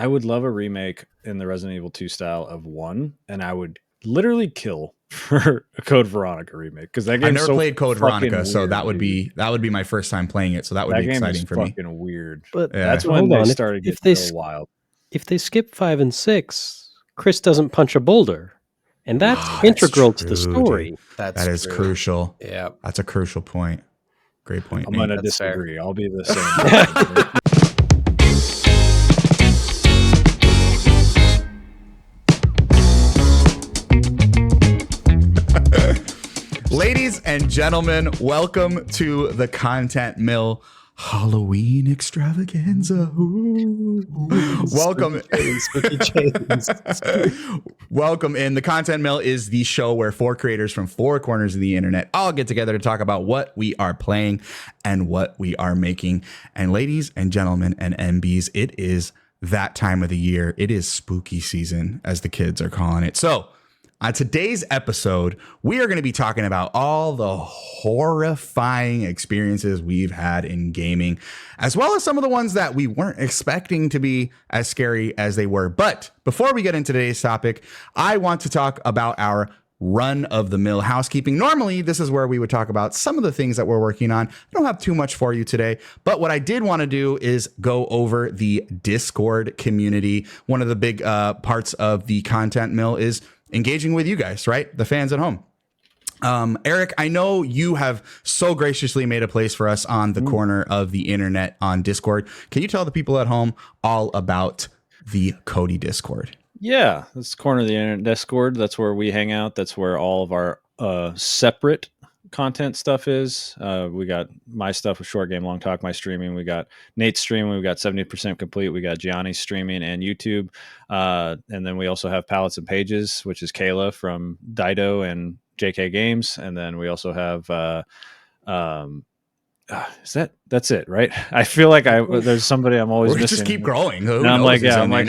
I would love a remake in the Resident Evil 2 style of 1, and I would literally kill for a Code Veronica remake because that I've game's never so played Code fucking Veronica, so weird, that would dude. be my first time playing it. So that would That be game is exciting for me. fucking weird. But Yeah. That's when hold they on, started if getting they real wild. if they skip 5 and 6, Chris doesn't punch a boulder, and that's Ah, integral to the true, story. dude. That's That is true. crucial. Yeah. That's a crucial point. Great point, I'm Nate. gonna That's fair. disagree. I'll be the same. Ladies and gentlemen, welcome to the Content Mill Halloween extravaganza. Ooh. Welcome. Spooky chains. Welcome in. The Content Mill is the show where 4 creators from 4 corners of the internet all get together to talk about what we are playing and what we are making. And ladies and gentlemen and MBs, it is that time of the year. It is spooky season, as the kids are calling it. So on today's episode, we are going to be talking about all the horrifying experiences we've had in gaming, as well as some of the ones that we weren't expecting to be as scary as they were. But before we get into today's topic, I want to talk about our run-of-the-mill housekeeping. Normally, this is where we would talk about some of the things that we're working on. I don't have too much for you today, but what I did want to do is go over the Discord community. One of the big parts of the Content Mill is engaging with you guys, right? The fans at home. Eric, I know you have so graciously made a place for us on the corner of the internet on Discord. Can you tell the people at home all about the Cody Discord? Yeah, this corner of the internet Discord. That's where we hang out. That's where all of our separate content stuff is. We got my stuff with Short Game Long Talk, my streaming. We got Nate's streaming. We got 70% complete. We got Gianni streaming and YouTube. And then we also have Palettes and Pages, which is Kayla from Dido and JK Games. And then we also have that's it, right? I feel like there's somebody I'm always missing. Just keep growing. And I'm like, yeah, I'm like,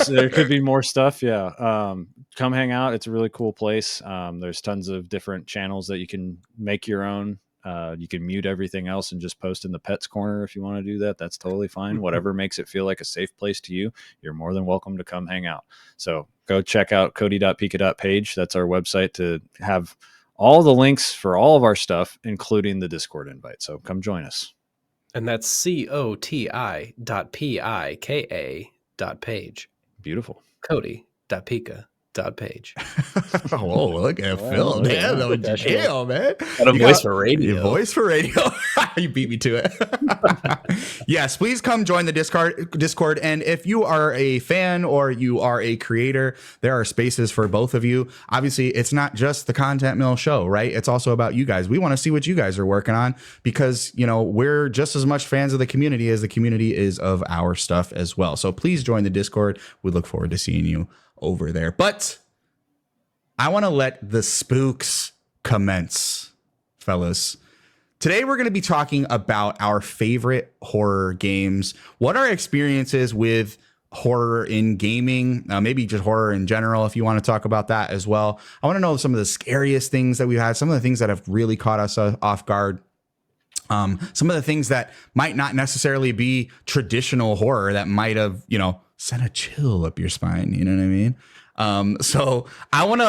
there could be more stuff. Yeah. Come hang out. It's a really cool place. There's tons of different channels that you can make your own. You can mute everything else and just post in the pets corner if you want to do that. That's totally fine. Whatever makes it feel like a safe place to you, you're more than welcome to come hang out. So go check out cody.pika.page. That's our website to have all the links for all of our stuff, including the Discord invite. So come join us. And that's coti.pika.page. Beautiful. Cody.pika.page. Oh, look at Phil. Damn, that was jail, man. Got a voice for radio. Your voice for radio. You beat me to it. Yes, please come join the Discord. And if you are a fan or you are a creator, there are spaces for both of you. Obviously, it's not just the Content Mill show, right? It's also about you guys. We want to see what you guys are working on because, you know, we're just as much fans of the community as the community is of our stuff as well. So please join the Discord. We look forward to seeing you over there. But I want to let the spooks commence, fellas. Today, we're going to be talking about our favorite horror games, what our experiences with horror in gaming, maybe just horror in general, if you want to talk about that as well. I want to know some of the scariest things that we've had, some of the things that have really caught us off guard. Some of the things that might not necessarily be traditional horror that might have, you know, sent a chill up your spine. You know what I mean? So I want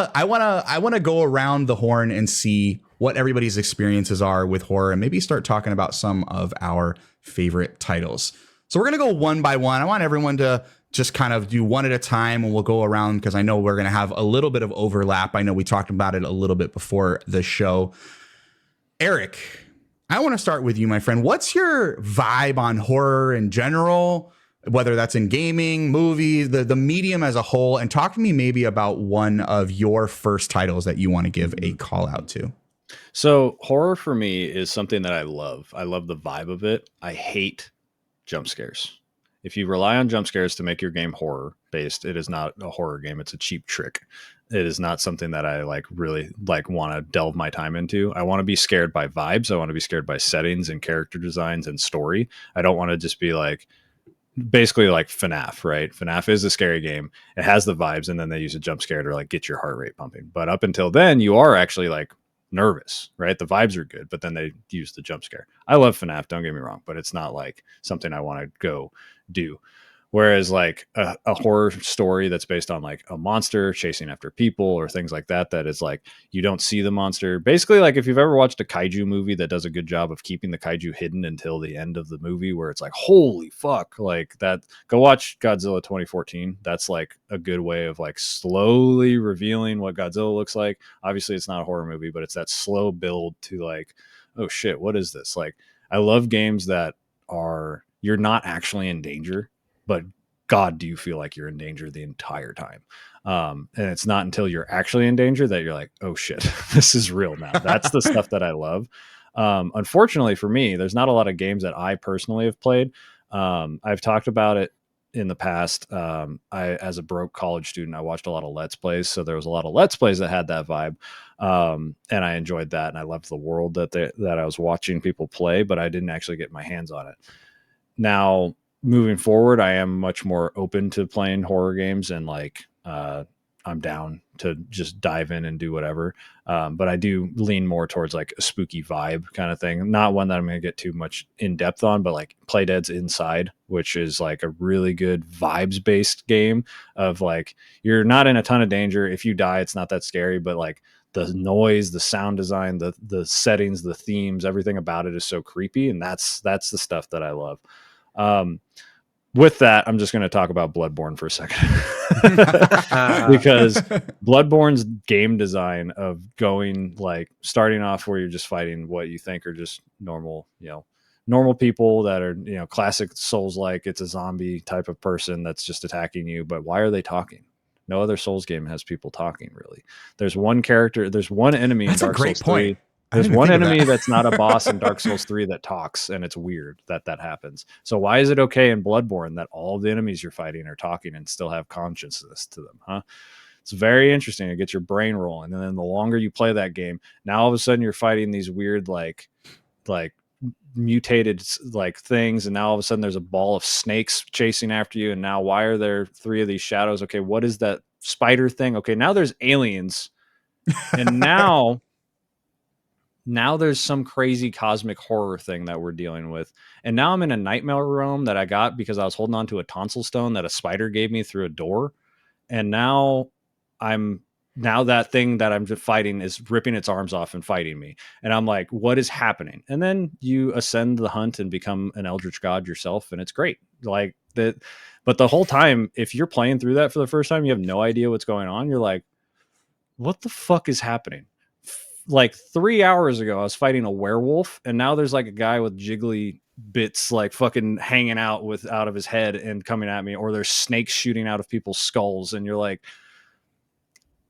to go around the horn and see what everybody's experiences are with horror and maybe start talking about some of our favorite titles. So we're going to go one by one. I want everyone to just kind of do one at a time and we'll go around because I know we're going to have a little bit of overlap. I know we talked about it a little bit before the show. Eric, I want to start with you, my friend. What's your vibe on horror in general? Whether that's in gaming, movies, the medium as a whole, and talk to me maybe about one of your first titles that you want to give a call out to. So horror for me is something that I love. I love the vibe of it. I hate jump scares. If you rely on jump scares to make your game horror based, it is not a horror game. It's a cheap trick. It is not something that I really want to delve my time into. I want to be scared by vibes. I want to be scared by settings and character designs and story. I don't want to just be basically like FNAF, right? FNAF is a scary game. It has the vibes, and then they use a jump scare to get your heart rate pumping. But up until then, you are actually nervous, right? The vibes are good, but then they use the jump scare. I love FNAF, don't get me wrong, but it's not something I want to go do. Whereas like a horror story that's based on like a monster chasing after people or things like that, that is like you don't see the monster. Basically, like if you've ever watched a kaiju movie that does a good job of keeping the kaiju hidden until the end of the movie, where it's like, holy fuck, like that. Go watch Godzilla 2014. That's like a good way of like slowly revealing what Godzilla looks like. Obviously, it's not a horror movie, but it's that slow build to like, oh shit, what is this? Like, I love games that are you're not actually in danger, but God, do you feel like you're in danger the entire time? And it's not until you're actually in danger that you're like, oh shit, this is real now. That's the stuff that I love. Unfortunately for me, there's not a lot of games that I personally have played. I've talked about it in the past. As a broke college student, I watched a lot of Let's Plays. So there was a lot of Let's Plays that had that vibe. And I enjoyed that. And I loved the world that I was watching people play, but I didn't actually get my hands on it. Now, moving forward, I am much more open to playing horror games and like I'm down to just dive in and do whatever. But I do lean more towards like a spooky vibe kind of thing. Not one that I'm going to get too much in depth on, but like Playdead's Inside, which is like a really good vibes based game of like you're not in a ton of danger. If you die, it's not that scary, but like the noise, the sound design, the settings, the themes, everything about it is so creepy, and that's the stuff that I love. With that, I'm just going to talk about Bloodborne for a second because Bloodborne's game design of going like starting off where you're just fighting what you think are just normal, normal people that are, classic Souls, like it's a zombie type of person that's just attacking you. But why are they talking? No other Souls game has people talking really. There's one character, there's one enemy in Dark Souls 3. There's one enemy that's not a boss in Dark Souls 3 that talks, and it's weird that happens. So why is it okay in Bloodborne that all the enemies you're fighting are talking and still have consciousness to them, huh? It's very interesting. It gets your brain rolling. And then the longer you play that game, now all of a sudden you're fighting these weird, like mutated like things. And now all of a sudden there's a ball of snakes chasing after you. And now why are there 3 of these shadows? Okay, what is that spider thing? Okay, now there's aliens. And now there's some crazy cosmic horror thing that we're dealing with. And now I'm in a nightmare realm that I got because I was holding on to a tonsil stone that a spider gave me through a door. And now that thing that I'm just fighting is ripping its arms off and fighting me. And I'm like, what is happening? And then you ascend the hunt and become an eldritch god yourself. And it's great. Like that. But the whole time, if you're playing through that for the first time, you have no idea what's going on. You're like, what the fuck is happening? Like 3 hours ago, I was fighting a werewolf, and now there's like a guy with jiggly bits like fucking hanging out of his head and coming at me, or there's snakes shooting out of people's skulls, and you're like,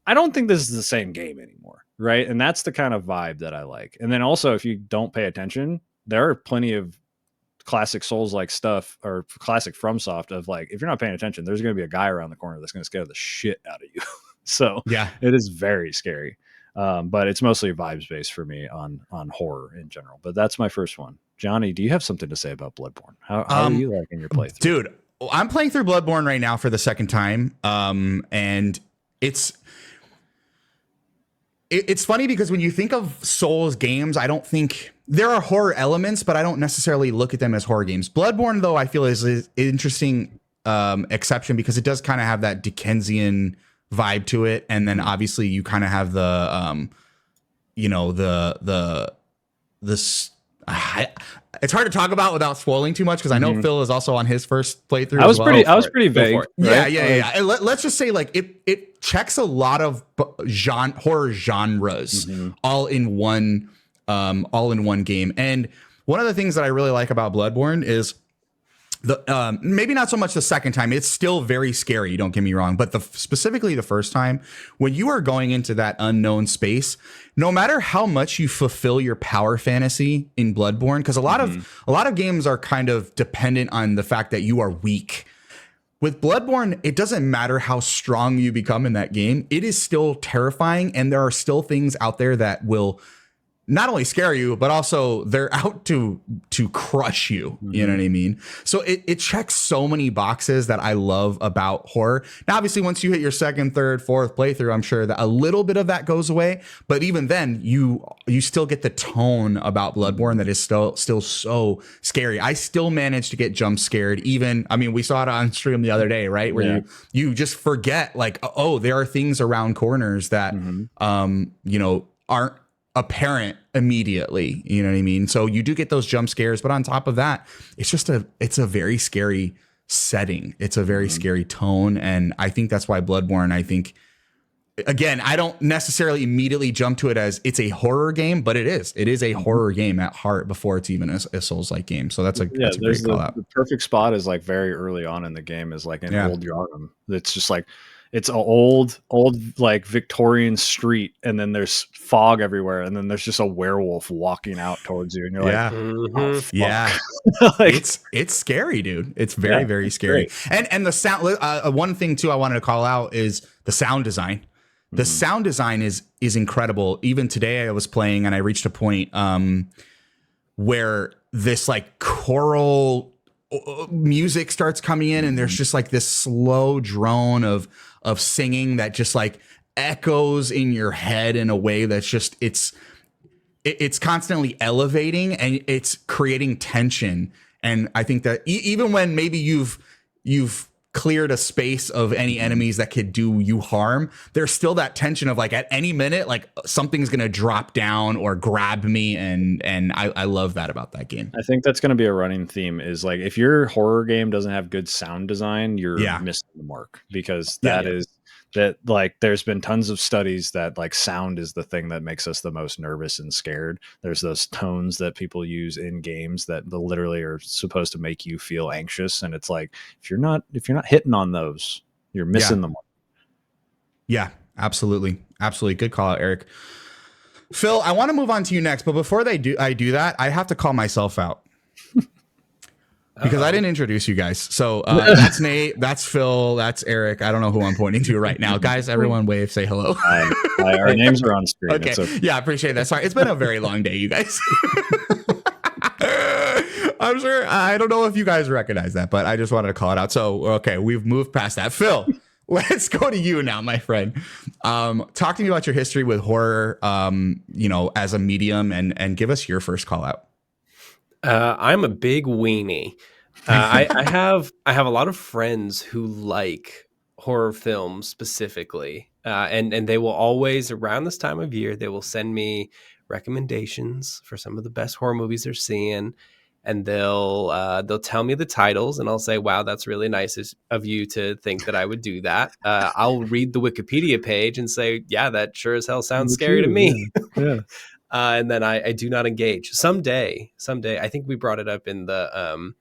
I don't think this is the same game anymore, right? And that's the kind of vibe that I like. And then also, if you don't pay attention, there are plenty of classic Souls like stuff or classic FromSoft of like, if you're not paying attention, there's going to be a guy around the corner that's going to scare the shit out of you. So yeah, it is very scary. But it's mostly vibes based for me on horror in general. But that's my first one. Gianni, do you have something to say about Bloodborne? How are you liking your playthrough? Dude, I'm playing through Bloodborne right now for the second time. And it's funny because when you think of Souls games, I don't think there are horror elements, but I don't necessarily look at them as horror games. Bloodborne, though, I feel is an interesting exception because it does kind of have that Dickensian vibe to it, and then obviously you kind of have the it's hard to talk about without spoiling too much because I know Phil is also on his first playthrough. I was pretty vague. Right? Yeah. Let's just say like it checks a lot of horror genres all in one game. And one of the things that I really like about Bloodborne is maybe not so much the second time. It's still very scary. Don't get me wrong. But specifically the first time when you are going into that unknown space, no matter how much you fulfill your power fantasy in Bloodborne, because a lot of games are kind of dependent on the fact that you are weak. With Bloodborne, it doesn't matter how strong you become in that game. It is still terrifying. And there are still things out there that will not only scare you, but also they're out to crush you. You know what I mean? So it checks so many boxes that I love about horror. Now, obviously, once you hit your second, third, fourth playthrough, I'm sure that a little bit of that goes away. But even then, you still get the tone about Bloodborne that is still so scary. I still manage to get jump scared. Even, I mean, we saw it on stream the other day, right? Where you just forget, like, oh, there are things around corners that aren't apparent immediately. You know what I mean? So you do get those jump scares, but on top of that, it's a very scary setting. It's a very scary tone. And I think that's why Bloodborne, I think, again, I don't necessarily immediately jump to it as it's a horror game, but it is a horror game at heart before it's even a Souls-like game. So that's a great call out. The perfect spot is like very early on in the game is like in Old Yarnum. It's just like, it's an old like Victorian street, and then there's fog everywhere, and then there's just a werewolf walking out towards you, and you're like, oh, fuck. Like, it's scary, dude. It's very very scary. And the sound. One thing too I wanted to call out is the sound design. The sound design is incredible. Even today, I was playing, and I reached a point where this like choral music starts coming in, and there's just like this slow drone of singing that just like echoes in your head in a way that's just it's constantly elevating, and it's creating tension. And I think that even when maybe you've cleared a space of any enemies that could do you harm, there's still that tension of like at any minute, like something's gonna drop down or grab me, and I love that about that game. I think that's gonna be a running theme, is like if your horror game doesn't have good sound design, you're missing the mark, because that like there's been tons of studies that like sound is the thing that makes us the most nervous and scared. There's those tones that people use in games that literally are supposed to make you feel anxious, and it's like if you're not hitting on those, you're missing them. Yeah, absolutely. Good call out, Eric. Phil, I want to move on to you next, but before I do that, I have to call myself out. Because I didn't introduce you guys. So that's Nate, that's Phil, that's Eric. I don't know who I'm pointing to right now. Guys, everyone wave, say hello. Our names are on screen. Okay. Yeah, I appreciate that. Sorry. It's been a very long day, you guys. I'm sure. I don't know if you guys recognize that, but I just wanted to call it out. So, okay, we've moved past that. Phil, let's go to you now, my friend. Talk to me about your history with horror, as a medium, and give us your first call out. I'm a big weenie. I have a lot of friends who like horror films specifically, and they will always, around this time of year, they will send me recommendations for some of the best horror movies they're seeing, and they'll tell me the titles, and I'll say, "Wow, that's really nice of you to think that I would do that." I'll read the Wikipedia page and say, "Yeah, that sure as hell sounds scary to me." Yeah. And then I do not engage. Someday, I think we brought it up in the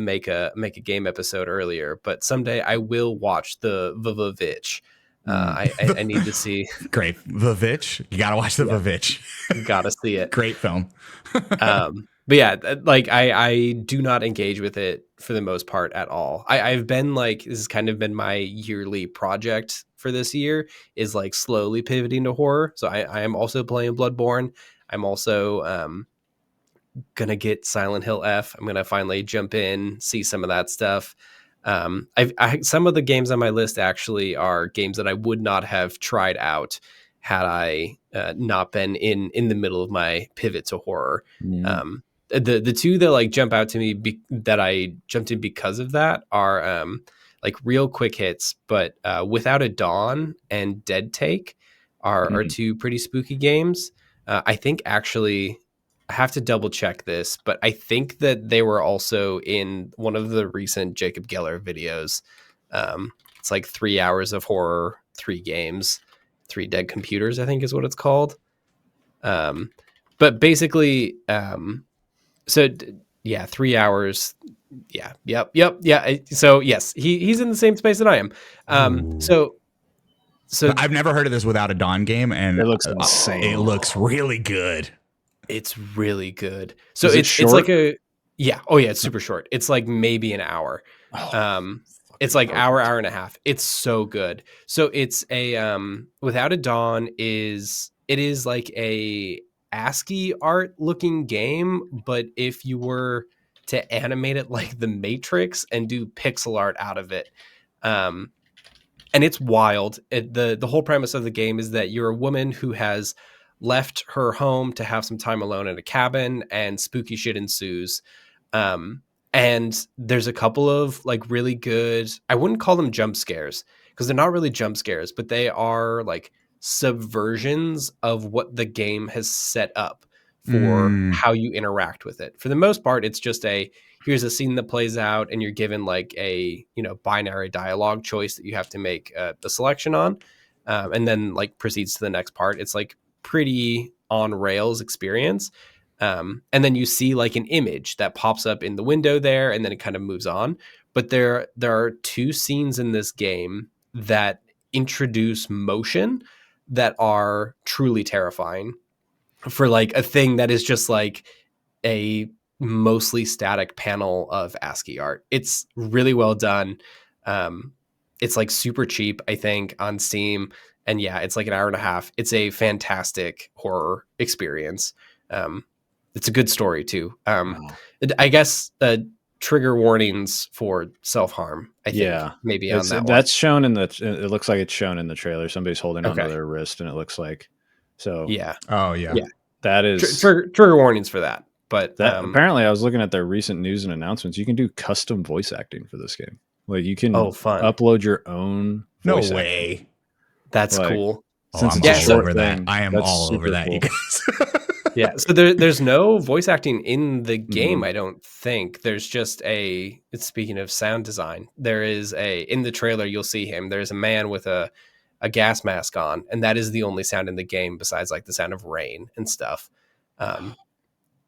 make a game episode earlier, but someday I will watch the Vavitch. I need to see. Great. Vavitch. You got to watch the Vavitch. Gotta see it. Great film. But yeah, like I do not engage with it for the most part at all. I've been like, this has kind of been my yearly project for this year, is like slowly pivoting to horror. So I am also playing Bloodborne. I'm also gonna get Silent Hill F. I'm gonna finally jump in, see some of that stuff. Some of the games on my list actually are games that I would not have tried out had I not been in the middle of my pivot to horror. The two that like jump out to me that I jumped in because of that are like real quick hits, but Without a Dawn and Dead Take are two pretty spooky games. I think actually, I have to double check this, but I think that they were also in one of the recent Jacob Geller videos. It's like 3 hours of horror, 3 games, 3 dead computers, I think is what it's called. But basically, 3 hours. Yeah. Yep. Yeah. So yes, he's in the same space that I am. So I've never heard of this Without a Dawn game, and it looks insane. It looks really good. It's really good. So it's like it's super short. It's like maybe an hour. It's like hour and a half. It's so good. So it's a Without a Dawn is like a ASCII art looking game, but if you were to animate it like the Matrix and do pixel art out of it. And it's wild. The whole premise of the game is that you're a woman who has left her home to have some time alone in a cabin, and spooky shit ensues. And there's a couple of like really good, I wouldn't call them jump scares because they're not really jump scares, but they are like subversions of what the game has set up for how you interact with it. For the most part, it's just here's a scene that plays out and you're given like a, binary dialogue choice that you have to make the selection on, and then like proceeds to the next part. It's like pretty on rails experience. And then you see like an image that pops up in the window there, and then it kind of moves on. But there are 2 scenes in this game that introduce motion that are truly terrifying for like a thing that is just like a mostly static panel of ASCII art. It's really well done. It's like super cheap, I think, on Steam. And yeah, it's like an hour and a half. It's a fantastic horror experience. It's a good story too. I guess trigger warnings for self-harm, I think, maybe on that one. That's shown in it looks like it's shown in the trailer. Somebody's holding onto their wrist, and it looks like, so. Yeah. Oh yeah. That is trigger warnings for that. But apparently I was looking at their recent news and announcements. You can do custom voice acting for this game. Like you can upload your own voice way. Acting. That's cool. Since I'm all over that. I am all over that, you guys. Yeah, so there's no voice acting in the game, I don't think. There's just speaking of sound design, there is in the trailer, you'll see him. There's a man with a gas mask on, and that is the only sound in the game besides like the sound of rain and stuff.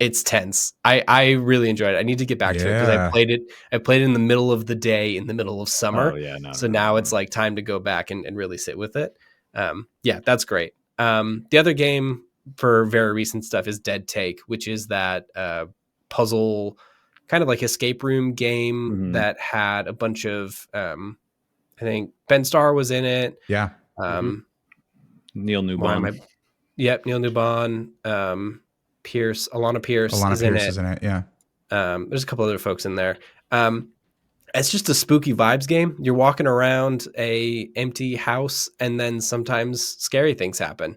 It's tense. I really enjoyed it. I need to get back to it because I played it in the middle of the day in the middle of summer. Now it's like time to go back and really sit with it. That's great. The other game for very recent stuff is Dead Take, which is that puzzle kind of like escape room game that had a bunch of I think Ben Starr was in it. Yeah. Neil Newbon. Neil Newbon. Alana Pierce is in it. Yeah. There's a couple other folks in there. It's just a spooky vibes game. You're walking around a empty house, and then sometimes scary things happen.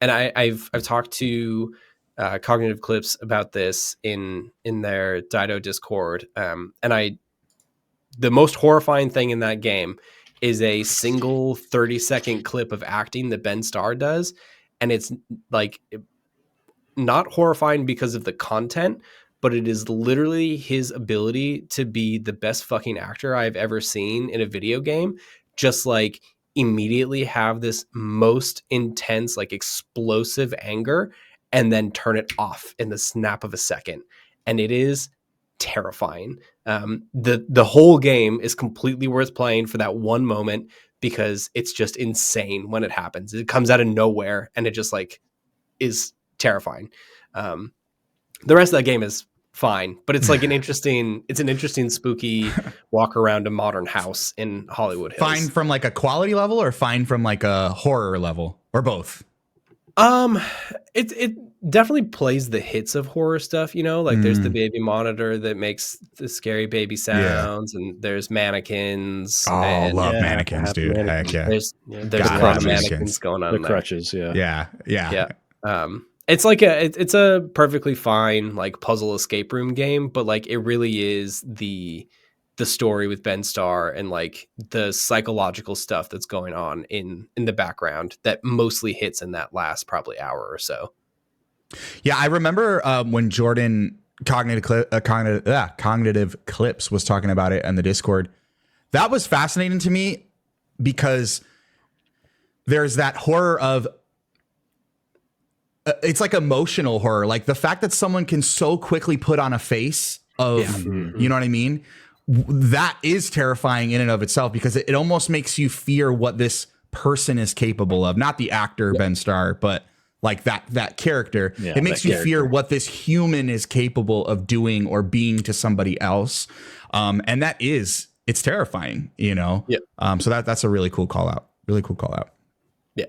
And I've talked to Cognitive Clips about this in their Dido Discord. And the most horrifying thing in that game is a single 30-second clip of acting that Ben Starr does. And it's like not horrifying because of the content, but it is literally his ability to be the best fucking actor I've ever seen in a video game. Just like immediately have this most intense, like explosive anger and then turn it off in the snap of a second. And it is terrifying. The whole game is completely worth playing for that one moment because it's just insane when it happens. It comes out of nowhere and it just like is terrifying. The rest of that game is fine, but it's like an interesting spooky walk around a modern house in Hollywood Hills. Fine from like a quality level or fine from like a horror level or both? It definitely plays the hits of horror stuff, like there's the baby monitor that makes the scary baby sounds and there's mannequins. I love mannequins, dude. Mannequins. Heck yeah. There's a lot of mannequins going on. The crutches. Yeah. It's like it's a perfectly fine like puzzle escape room game, but like it really is the story with Ben Starr and like the psychological stuff that's going on in the background that mostly hits in that last probably hour or so. Yeah, I remember when Jordan Cognitive Clips was talking about it in the Discord. That was fascinating to me because there's that horror of it's like emotional horror, like the fact that someone can so quickly put on a face of, you know what I mean? That is terrifying in and of itself because it almost makes you fear what this person is capable of. Not the actor, Ben Starr, but like that character. Yeah, it makes you fear what this human is capable of doing or being to somebody else. And it's terrifying, Yeah. So that's a really cool call out. Yeah.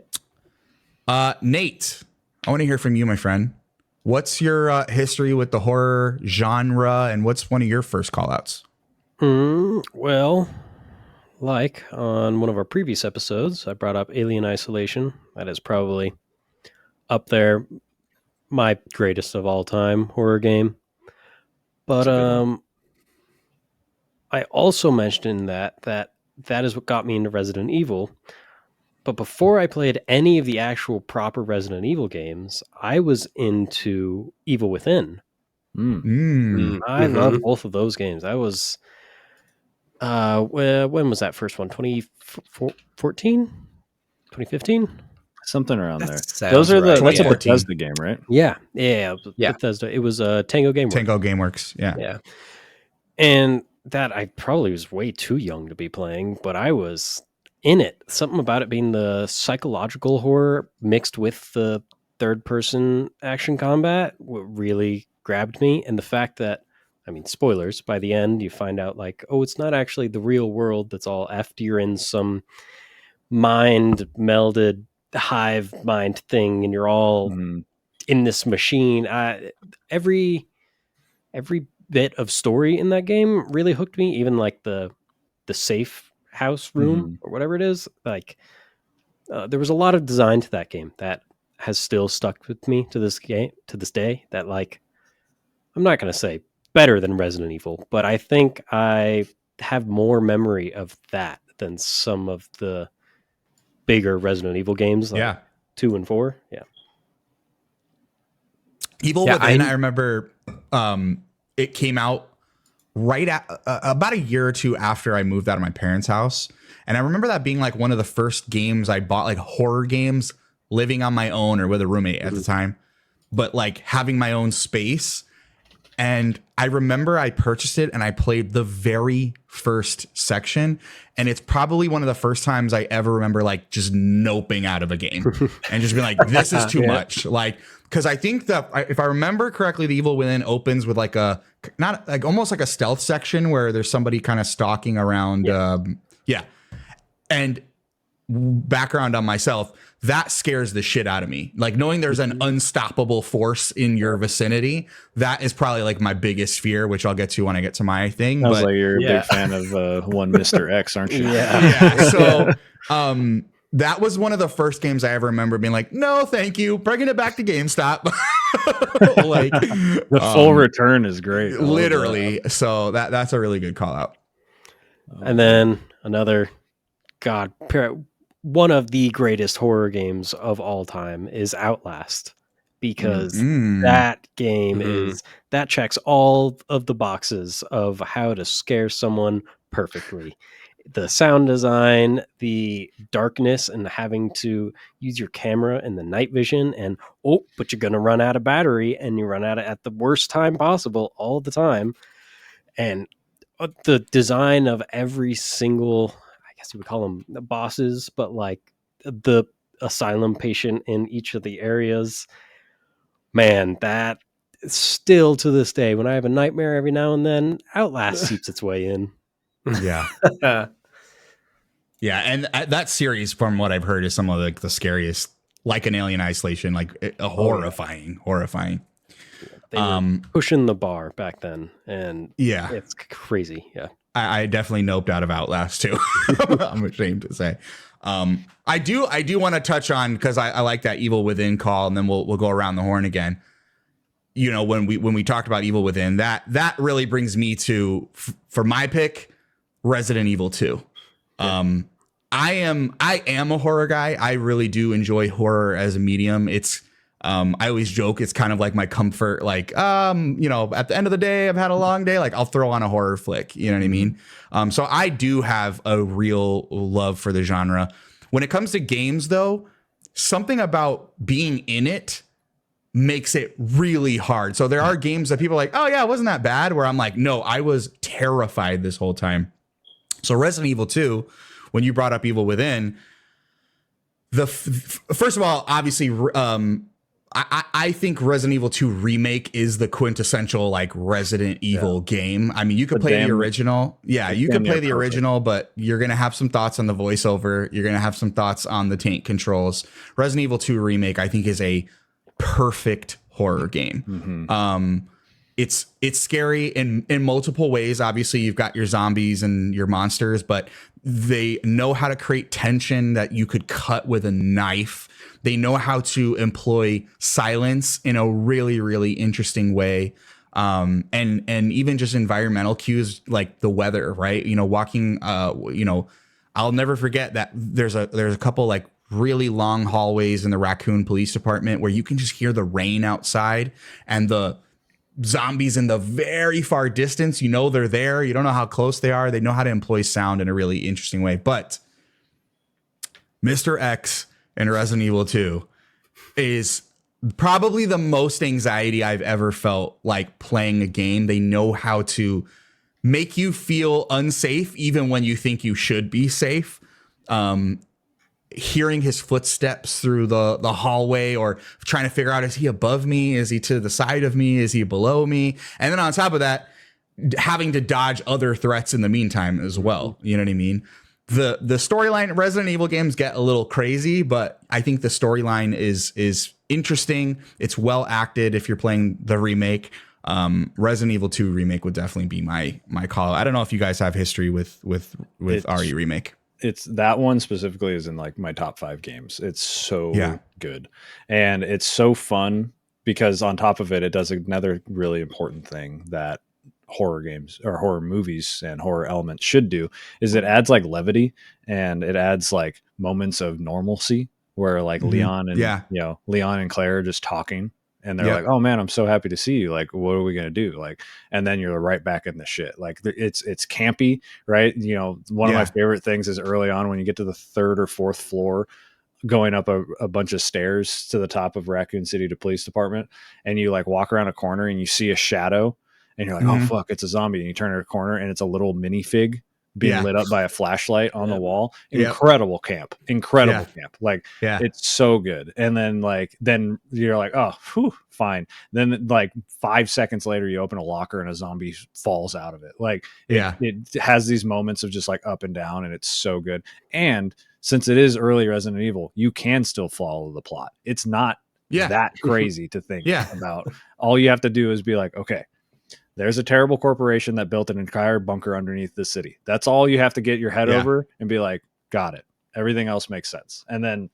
Nate, I want to hear from you, my friend. What's your history with the horror genre, and what's one of your first call-outs? Well, like on one of our previous episodes, I brought up Alien Isolation. That is probably up there, my greatest of all time horror game. But That's a good one. I also mentioned that is what got me into Resident Evil. But before I played any of the actual proper Resident Evil games, I was into Evil Within. I love both of those games. I was when was that first one? 2014? 2015? Something around there. Sounds Those are right. that's a 2014. Bethesda game, right? Yeah. Yeah. Bethesda. It was Tango Gameworks. Tango Gameworks. Yeah. Yeah. And that I probably was way too young to be playing, but I was in it. Something about it being the psychological horror mixed with the third person action combat really grabbed me. And the fact that, I mean, spoilers, by the end, you find out like, oh, it's not actually the real world that's all effed. You're in some mind melded hive mind thing and you're all in this machine. Every bit of story in that game really hooked me, even like the safe house room or whatever it is. Like there was a lot of design to that game that has still stuck with me to this day, that like I'm not going to say better than Resident Evil, but I think I have more memory of that than some of the bigger Resident Evil games like 2 and 4. Evil Within, I remember it came out right at about a year or two after I moved out of my parents' house. And I remember that being like one of the first games I bought, like horror games, living on my own or with a roommate at the time, but like having my own space. And I remember I purchased it and I played the very first section. And it's probably one of the first times I ever remember like just noping out of a game and just being like, this is too much. Like, because I think that if I remember correctly, the Evil Within opens with like not like almost like a stealth section where there's somebody kind of stalking around. And background on myself, that scares the shit out of me. Like knowing there's an unstoppable force in your vicinity, that is probably like my biggest fear, which I'll get to when I get to my thing. Sounds like you're a big fan of one Mr. X, aren't you? So that was one of the first games I ever remember being like, no, thank you, bringing it back to GameStop. Like the full return is great. Literally. So that's a really good call out. And then another, one of the greatest horror games of all time is Outlast, because that game that checks all of the boxes of how to scare someone perfectly. The sound design, the darkness, and having to use your camera and the night vision, and but you're going to run out of battery, and you run out at the worst time possible all the time. And the design of every single, I guess you would call them the bosses, but like the asylum patient in each of the areas, man, that still to this day, when I have a nightmare every now and then, Outlast seeps its way in. Yeah. Yeah. And that series, from what I've heard, is some of like the scariest, like an Alien Isolation, like horrifying. They were pushing the bar back then, and it's crazy. Yeah. I definitely noped out of Outlast too. I'm ashamed to say. I do want to touch on, because I like that Evil Within call, and then we'll go around the horn again. You know, when we talked about Evil Within, that really brings me to, for my pick, Resident Evil 2. Yeah. I am a horror guy. I really do enjoy horror as a medium. It's I always joke it's kind of like my comfort. Like, you know, at the end of the day, I've had a long day. Like, I'll throw on a horror flick. You know what I mean? So I do have a real love for the genre. When it comes to games, though, something about being in it makes it really hard. So there are games that people are like, oh yeah, it wasn't that bad, where I'm like, no, I was terrified this whole time. So Resident Evil 2, when you brought up Evil Within, first of all, obviously, I think Resident Evil 2 Remake is the quintessential like Resident Evil game. I mean, you could play the original. Yeah, you could play the original, but you're going to have some thoughts on the voiceover. You're going to have some thoughts on the tank controls. Resident Evil 2 Remake, I think, is a perfect horror game. It's scary in multiple ways. Obviously, you've got your zombies and your monsters, but they know how to create tension that you could cut with a knife. They know how to employ silence in a really, really interesting way. And even just environmental cues like the weather, right? Walking, I'll never forget that there's a couple like really long hallways in the Raccoon Police Department where you can just hear the rain outside and the zombies in the very far distance. They're there. You don't know how close they are. They know how to employ sound in a really interesting way. But Mr. X in Resident Evil 2 is probably the most anxiety I've ever felt like playing a game. They know how to make you feel unsafe even when you think you should be safe. Hearing his footsteps through the hallway or trying to figure out, is he above me? Is he to the side of me? Is he below me? And then on top of that, having to dodge other threats in the meantime as well. You know what I mean? The storyline, Resident Evil games get a little crazy, but I think the storyline is interesting. It's well acted. If you're playing the remake, Resident Evil 2 remake would definitely be my call. I don't know if you guys have history with RE remake. It's that one specifically is in like my top 5 games. It's so good. And it's so fun because on top of it, it does another really important thing that horror games or horror movies and horror elements should do is it adds like levity and it adds like moments of normalcy where like Leon and Claire are just talking and they're like, oh man, I'm so happy to see you. Like, what are we going to do? Like, and then you're right back in the shit. Like it's campy, right? One of my favorite things is early on when you get to the 3rd or 4th floor, going up a bunch of stairs to the top of Raccoon City to police department. And you like walk around a corner and you see a shadow and you're like, oh fuck, it's a zombie. And you turn a corner and it's a little minifig being lit up by a flashlight on the wall. Incredible camp. Like it's so good. And then you're like, oh, whew, fine. Then like 5 seconds later, you open a locker and a zombie falls out of it. Like it has these moments of just like up and down and it's so good. And since it is early Resident Evil, you can still follow the plot. It's not that crazy to think about. All you have to do is be like, okay, there's a terrible corporation that built an entire bunker underneath the city. That's all you have to get your head over and be like, got it. Everything else makes sense. And then,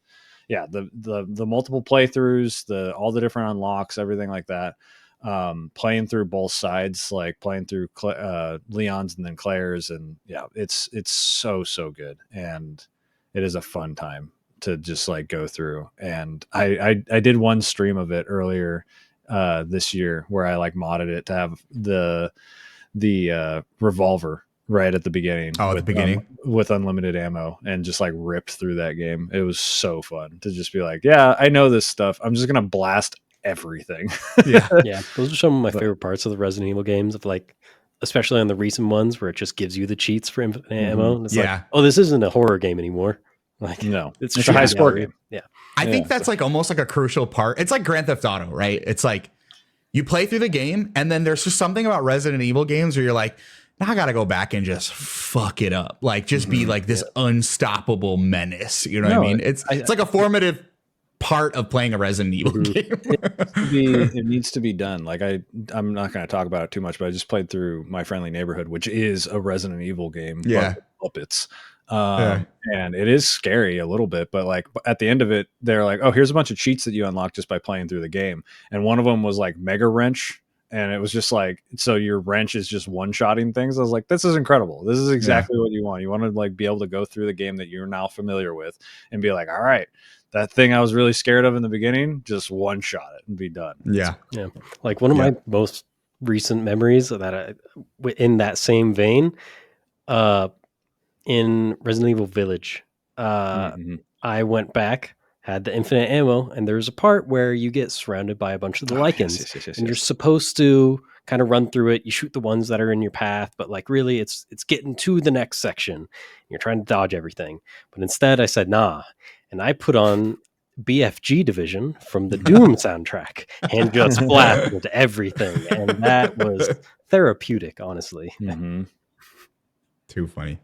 the multiple playthroughs, all the different unlocks, everything like that. Playing through both sides, like playing through Leon's and then Claire's, and it's so good, and it is a fun time to just like go through. And I did one stream of it earlier this year where I like modded it to have the revolver right at the beginning. With unlimited ammo and just like ripped through that game. It was so fun to just be like, I know this stuff. I'm just gonna blast everything. Those are some of my favorite parts of the Resident Evil games, of like, especially on the recent ones where it just gives you the cheats for infinite ammo. And it's like, oh, this isn't a horror game anymore. Like, no, it's a high score game. I think that's like almost like a crucial part. It's like Grand Theft Auto, right? It's like you play through the game and then there's just something about Resident Evil games where you're like, now I got to go back and just fuck it up. Like just be like this unstoppable menace. You know what I mean? It's like a formative part of playing a Resident Evil game. It needs to be done. Like I'm not going to talk about it too much, but I just played through My Friendly Neighborhood, which is a Resident Evil game. Puppets. And it is scary a little bit, but like at the end of it, they're like, oh, here's a bunch of cheats that you unlock just by playing through the game. And one of them was like Mega Wrench. And it was just like, so your wrench is just one-shotting things. I was like, this is incredible. This is exactly what you want. You want to like be able to go through the game that you're now familiar with and be like, all right, that thing I was really scared of in the beginning, just one-shot it and be done. Yeah. Like one of my most recent memories of that, in that same vein, in Resident Evil Village, I went back, had the infinite ammo, and there's a part where you get surrounded by a bunch of the Lycans, and you're supposed to kind of run through it. You shoot the ones that are in your path, but like really it's getting to the next section. You're trying to dodge everything. But instead I said, nah. And I put on BFG Division from the Doom soundtrack and just blasted everything. And that was therapeutic, honestly. Too funny.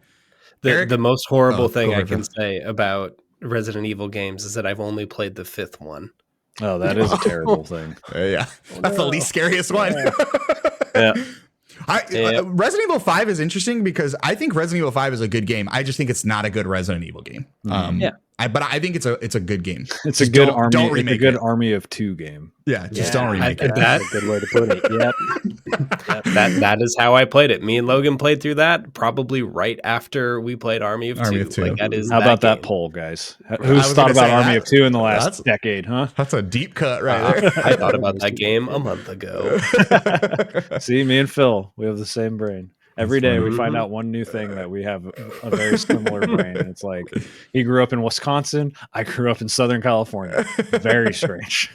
The most horrible thing I can say about Resident Evil games is that I've only played the 5th one. Oh, that is a terrible thing. Yeah, that's the least scariest one. Yeah. Resident Evil 5 is interesting because I think Resident Evil 5 is a good game. I just think it's not a good Resident Evil game. Yeah. But I think it's a good game. It's Just a good don't remake it's a good it. Army of Two game. Yeah, just don't remake it. That's a good way to put it. Yep. That is how I played it. Me and Logan played through that probably right after we played Army of Two. Like, that is How about that game. poll, guys? I Who's was thought gonna about say Army that- of Two in the last decade, huh? That's a deep cut right there. I thought about that game a month ago. See, me and Phil, we have the same brain. Every day we funny. find out one new thing that we have a very similar brain. And it's like he grew up in Wisconsin, I grew up in Southern California. Very strange.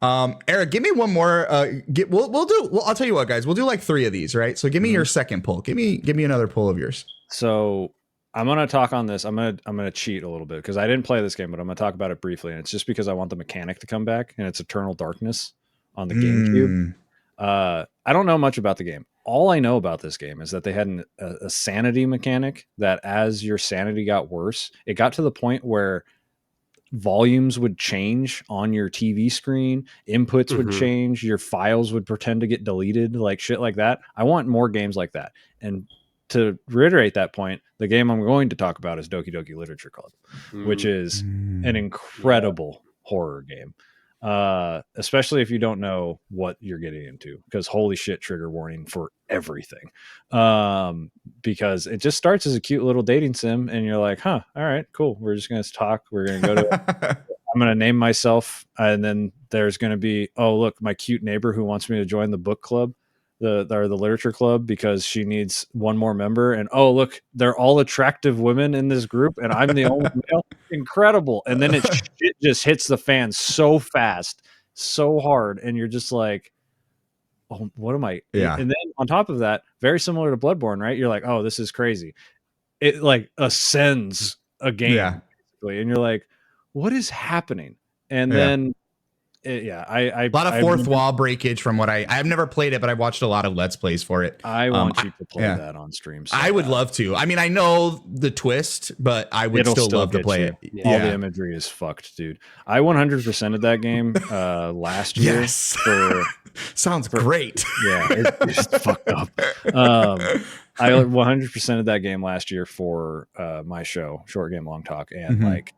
Eric, give me one more. I'll tell you what, guys. We'll do like 3 of these, right? So give me your second pull. Give me another pull of yours. So I'm gonna talk on this. I'm gonna cheat a little bit because I didn't play this game, but I'm gonna talk about it briefly. And it's just because I want the mechanic to come back, and it's Eternal Darkness on the GameCube. I don't know much about the game. All I know about this game is that they had a sanity mechanic that as your sanity got worse, it got to the point where volumes would change on your TV screen, inputs would change, your files would pretend to get deleted, like shit like that. I want more games like that. And to reiterate that point, the game I'm going to talk about is Doki Doki Literature Club, which is an incredible horror game. Especially if you don't know what you're getting into, because holy shit, trigger warning for everything. Because it just starts as a cute little dating sim and you're like, huh, all right, cool, we're just gonna talk, we're gonna go to I'm gonna name myself, and then there's gonna be, oh look, my cute neighbor who wants me to join the book club, the literature club, because she needs one more member, and oh look, they're all attractive women in this group and I'm the only male. Incredible. And then it just hits the fan so fast, so hard, and you're just like, oh, what am I? Yeah. And then on top of that, very similar to Bloodborne, right? You're like, oh, this is crazy. It like ascends a game, basically, and you're like, what is happening? And then a lot of fourth wall breakage from what I've never played it, but I watched a lot of Let's Plays for it. I want you to play that on stream. So I would love to. I mean, I know the twist, but I would still love to play it. All the imagery is fucked, dude. I 100%ed that game last year. Yes. Sounds for, great. Yeah, it's fucked up. I 100%ed that game last year for my show, Short Game Long Talk, and like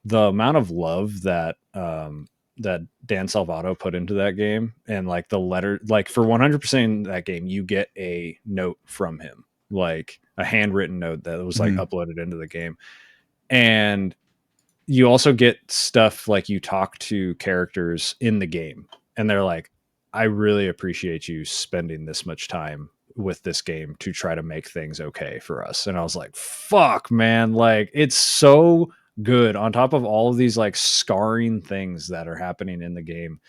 the amount of love that that Dan Salvato put into that game, and like the letter, like for 100% that game, you get a note from him, like a handwritten note that was like uploaded into the game. And you also get stuff like you talk to characters in the game and they're like, I really appreciate you spending this much time with this game to try to make things okay for us. And I was like, fuck, man, like it's so good. On top of all of these like scarring things that are happening in the game,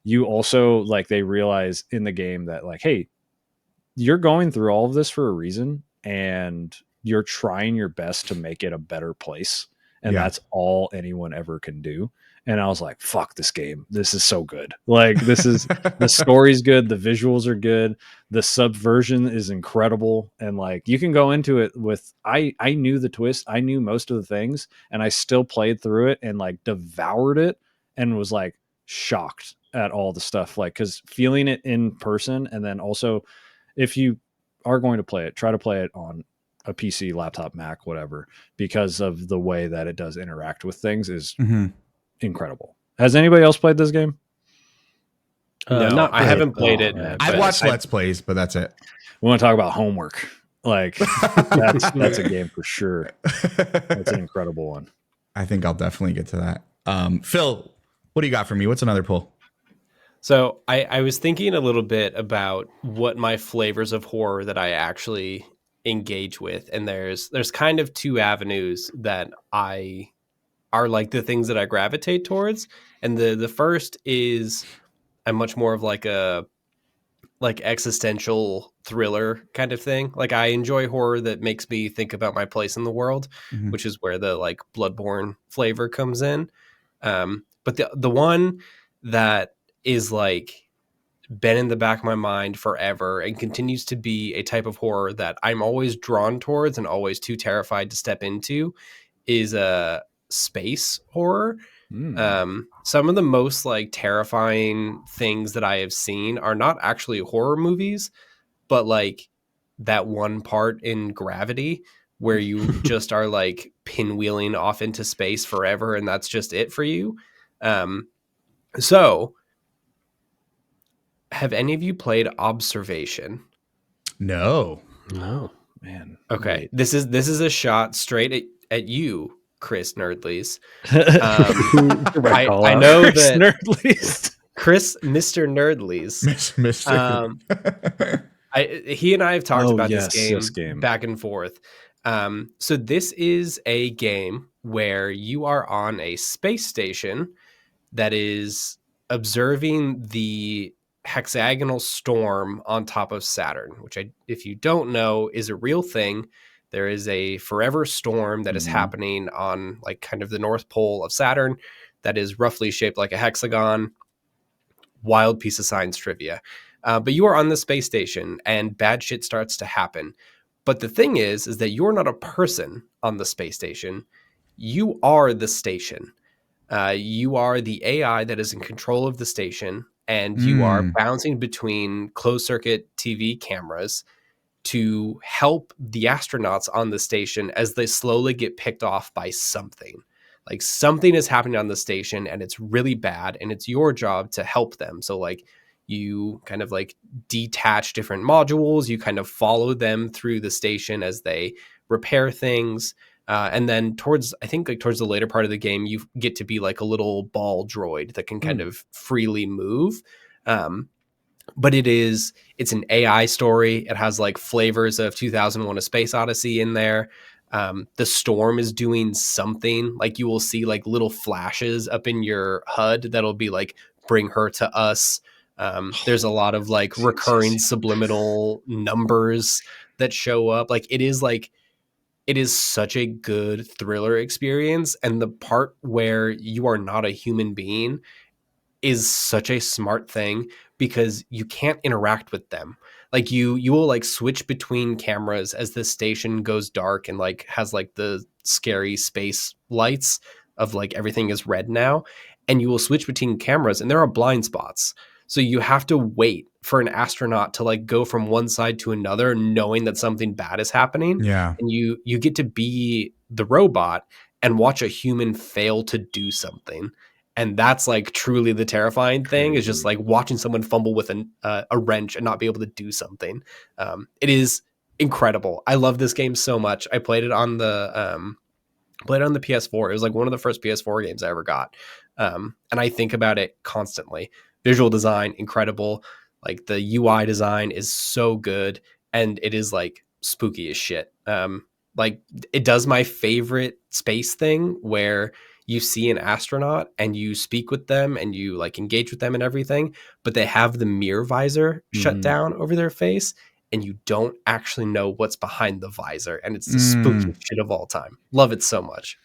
you also like, they realize in the game that like, hey, you're going through all of this for a reason and you're trying your best to make it a better place. And that's all anyone ever can do. And I was like, fuck this game. This is so good. Like this is, the story's good. The visuals are good. The subversion is incredible. And like, you can go into it with, I knew the twist. I knew most of the things and I still played through it and like devoured it and was like shocked at all the stuff. Like, cause feeling it in person. And then also if you are going to play it, try to play it on a PC, laptop, Mac, whatever, because of the way that it does interact with things is incredible. Has anybody else played this game? No, I haven't played it. I've watched Let's Plays, but that's it. We want to talk about homework. Like that's a game for sure. That's an incredible one. I think I'll definitely get to that. Phil, what do you got for me? What's another pull? So I was thinking a little bit about what my flavors of horror that I actually engage with, and there's kind of two avenues that I are like the things that I gravitate towards, and the first is I'm much more of like a existential thriller kind of thing. Like I enjoy horror that makes me think about my place in the world, which is where the like Bloodborne flavor comes in. But the one that is like been in the back of my mind forever and continues to be a type of horror that I'm always drawn towards and always too terrified to step into is a space horror. Some of the most like terrifying things that I have seen are not actually horror movies, but like that one part in Gravity where you just are like pinwheeling off into space forever and that's just it for you. So have any of you played Observation? No. No. Man. Okay. Wait. This is a shot straight at you, Chris Nerdleys. I know Chris that Nerdleys. Chris, Mr. Nerdleys. Mr. He and I have talked about yes, this game back and forth. So this is a game where you are on a space station that is observing the hexagonal storm on top of Saturn, which if you don't know, is a real thing. There is a forever storm that is happening on like kind of the North Pole of Saturn that is roughly shaped like a hexagon. Wild piece of science trivia. But you are on the space station and bad shit starts to happen. But the thing is that you're not a person on the space station. You are the station. You are the AI that is in control of the station, and you are bouncing between closed circuit TV cameras to help the astronauts on the station as they slowly get picked off by something. Like something is happening on the station and it's really bad, and it's your job to help them. So like you kind of like detach different modules, you kind of follow them through the station as they repair things. And then towards the later part of the game, you get to be like a little ball droid that can kind of freely move. But it's an AI story. It has like flavors of 2001: A Space Odyssey in there. The storm is doing something. Like you will see like little flashes up in your HUD that'll be like, bring her to us. There's a lot of like recurring subliminal numbers that show up. Like it is such a good thriller experience. And the part where you are not a human being is such a smart thing because you can't interact with them. Like you will like switch between cameras as the station goes dark and like has like the scary space lights of like everything is red now, and you will switch between cameras and there are blind spots. So you have to wait for an astronaut to like go from one side to another knowing that something bad is happening. Yeah. And you get to be the robot and watch a human fail to do something. And that's like truly the terrifying thing, is just like watching someone fumble with a wrench and not be able to do something. It is incredible. I love this game so much. I played it on the PS4. It was like one of the first PS4 games I ever got. And I think about it constantly. Visual design, incredible. Like the UI design is so good, and it is like spooky as shit. Like it does my favorite space thing where you see an astronaut and you speak with them and you like engage with them and everything, but they have the mirror visor shut down over their face and you don't actually know what's behind the visor. And it's the spookiest shit of all time. Love it so much.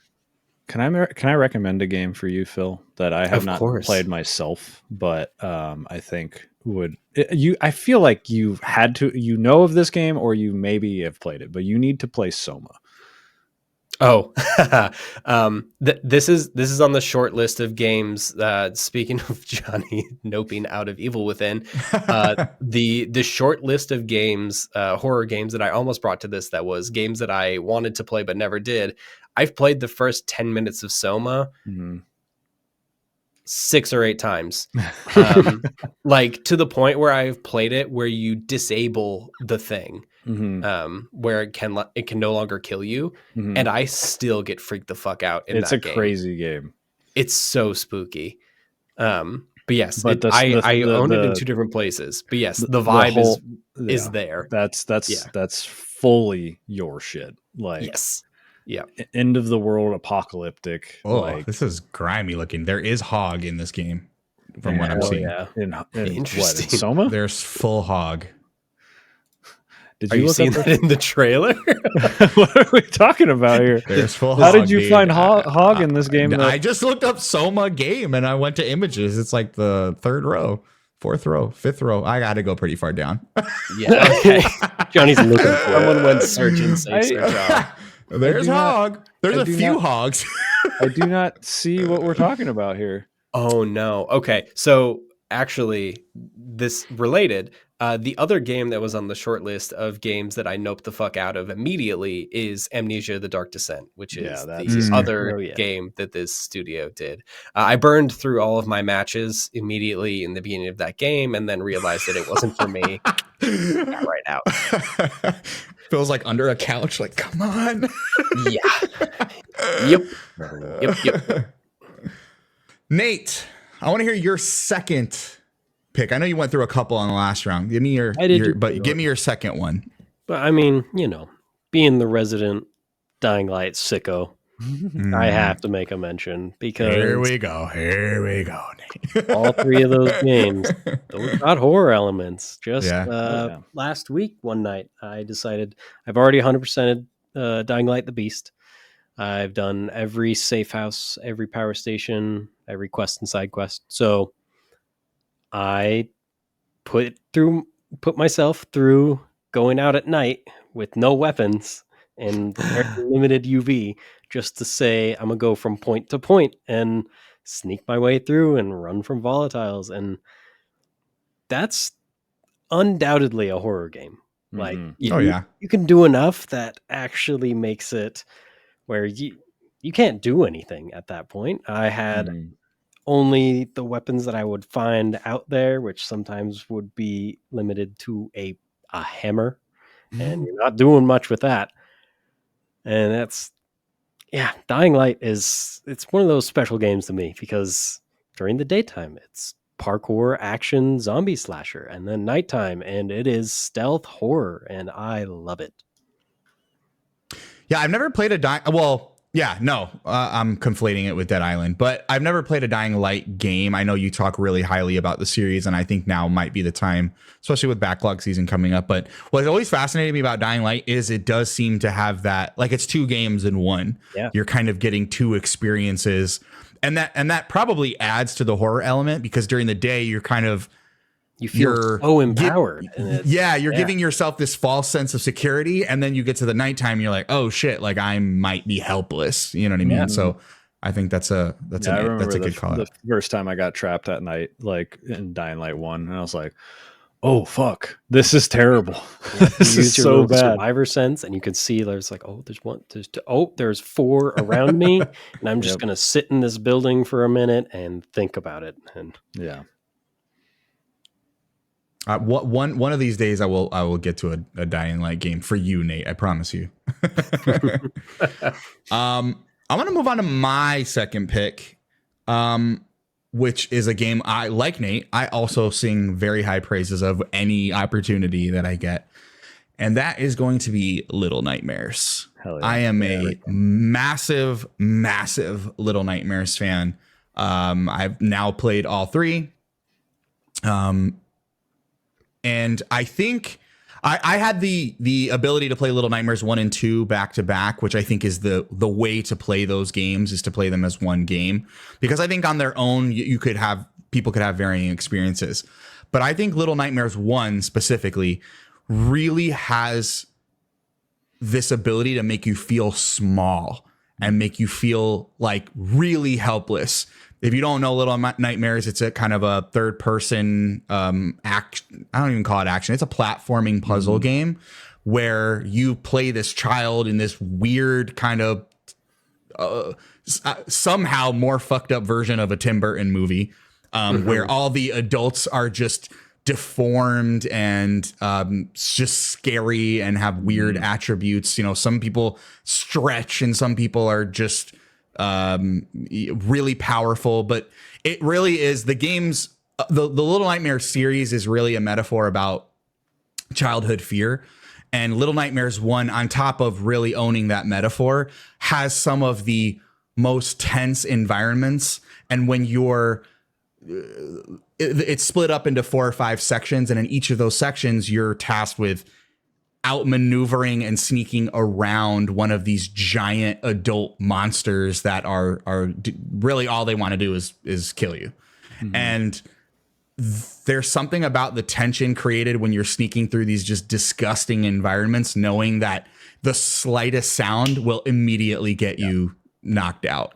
Can I recommend a game for you, Phil, that I have Of not course. played myself, but I think I feel like you've had to, of this game, or you maybe have played it, but you need to play Soma. Oh, this is on the short list of games. Speaking of Gianni noping out of Evil Within, the short list of games, horror games that I almost brought to this, that was games that I wanted to play but never did. I've played the first 10 minutes of Soma 6 or 8 times, like to the point where I've played it where you disable the thing. Where it can no longer kill you, and I still get freaked the fuck out in it's that a game. Crazy game. It's so spooky. But yes, but I owned it in 2 different places. But yes, the vibe is there. That's fully your shit. Like yes, yeah, end of the world, apocalyptic. Oh, like, this is grimy looking. There is hog in this game, from what I'm seeing. Yeah. Interesting. What, in Soma? There's full hog. Did Are you seeing that in the trailer? What are we talking about here? There's full How hog. did you find hog in this game? I just looked up Soma game and I went to images. It's like the 3rd row, 4th row, 5th row. I got to go pretty far down. Yeah. Okay. Johnny's looking for it. Someone went search job. There's hog. There's I a do few not- hogs. I do not see what we're talking about here. Oh no. Okay. So actually, this related. The other game that was on the short list of games that I noped the fuck out of immediately is Amnesia: The Dark Descent, which is the other game that this studio did. I burned through all of my matches immediately in the beginning of that game, and then realized that it wasn't for me. Got right out. Feels like under a couch. Like, come on. Yeah. Yep. Nate, I want to hear your second pick. I know you went through a couple on the last round. Give me your, give me your second one. But I mean, being the resident Dying Light sicko, I have to make a mention because Here we go, Nate. all three of those games, those got horror elements. Just Yeah. last week, one night, I decided I've already 100%ed Dying Light the Beast. I've done every safe house, every power station, every quest and side quest. So I put myself through going out at night with no weapons and very limited UV just to say I'm gonna go from point to point and sneak my way through and run from volatiles, and that's undoubtedly a horror game. Like, you can do enough that actually makes it where you can't do anything at that point. I had only the weapons that I would find out there, which sometimes would be limited to a hammer, and you're not doing much with that. And that's, Dying Light it's one of those special games to me because during the daytime, it's parkour action zombie slasher, and then nighttime, and it is stealth horror, and I love it. Yeah, I've never played I'm conflating it with Dead Island, but I've never played a Dying Light game. I know you talk really highly about the series, and I think now might be the time, especially with backlog season coming up. But what always fascinated me about Dying Light is it does seem to have that, like, it's two games in one. Yeah. You're kind of getting two experiences, and that probably adds to the horror element because during the day you're kind of, you feel so empowered. You're giving yourself this false sense of security, and then you get to the nighttime, you're like, oh shit, like I might be helpless. You know what I mean? Yeah. So I think that's a good call. The first time I got trapped at night, like in Dying Light 1, and I was like, oh fuck, this is terrible. This is so bad. Survivor sense, and you can see there's like, there's one, there's two, there's four around me, and I'm just gonna sit in this building for a minute and think about it. And one of these days I will get to a Dying Light game for you, Nate. I promise you. I'm gonna move on to my second pick, which is a game I like. Nate, I also sing very high praises of any opportunity that I get, and that is going to be Little Nightmares. Hell yeah. I am a massive Little Nightmares fan. I've now played all three. And I think I had the ability to play Little Nightmares 1 and 2 back to back, which I think is the way to play those games, is to play them as one game, because I think on their own people could have varying experiences. But I think Little Nightmares 1 specifically really has this ability to make you feel small and make you feel like really helpless. If you don't know Little Nightmares, it's a kind of a third person action. I don't even call it action. It's a platforming puzzle game where you play this child in this weird kind of somehow more fucked up version of a Tim Burton movie, where all the adults are just deformed and just scary and have weird attributes. You know, some people stretch and some people are just really powerful, but it really is the games. The Little Nightmares series is really a metaphor about childhood fear, and Little Nightmares 1, on top of really owning that metaphor, has some of the most tense environments. And when you're it's split up into 4 or 5 sections, and in each of those sections you're tasked with outmaneuvering and sneaking around one of these giant adult monsters that are really all they want to do is kill you. And there's something about the tension created when you're sneaking through these just disgusting environments, knowing that the slightest sound will immediately get you knocked out.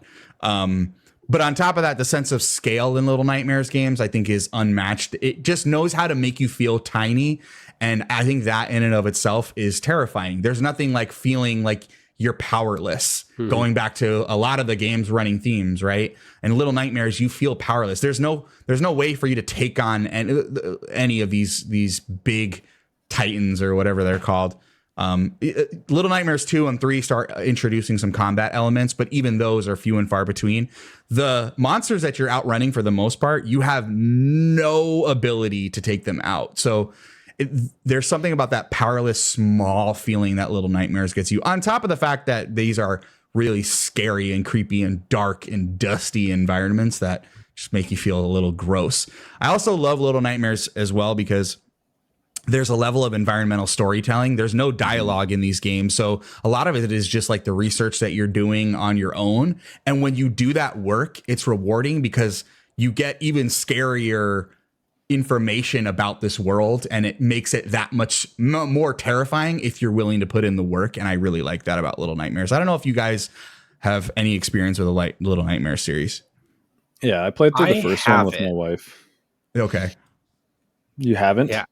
But on top of that, the sense of scale in Little Nightmares games, I think, is unmatched. It just knows how to make you feel tiny. And I think that in and of itself is terrifying. There's nothing like feeling like you're powerless. Going back to a lot of the game's running themes, right? And Little Nightmares, you feel powerless. There's no way for you to take on any of these big titans or whatever they're called. Little Nightmares 2 and 3 start introducing some combat elements, but even those are few and far between. The monsters that you're outrunning, for the most part, you have no ability to take them out. So there's something about that powerless, small feeling that Little Nightmares gets you, on top of the fact that these are really scary and creepy and dark and dusty environments that just make you feel a little gross. I also love Little Nightmares as well because there's a level of environmental storytelling. There's no dialogue in these games. So a lot of it is just like the research that you're doing on your own. And when you do that work, it's rewarding because you get even scarier information about this world, and it makes it that much more terrifying if you're willing to put in the work. And I really like that about Little Nightmares. I don't know if you guys have any experience with a Little Nightmares series. Yeah, I played through the first one with my wife. Okay. You haven't? Yeah.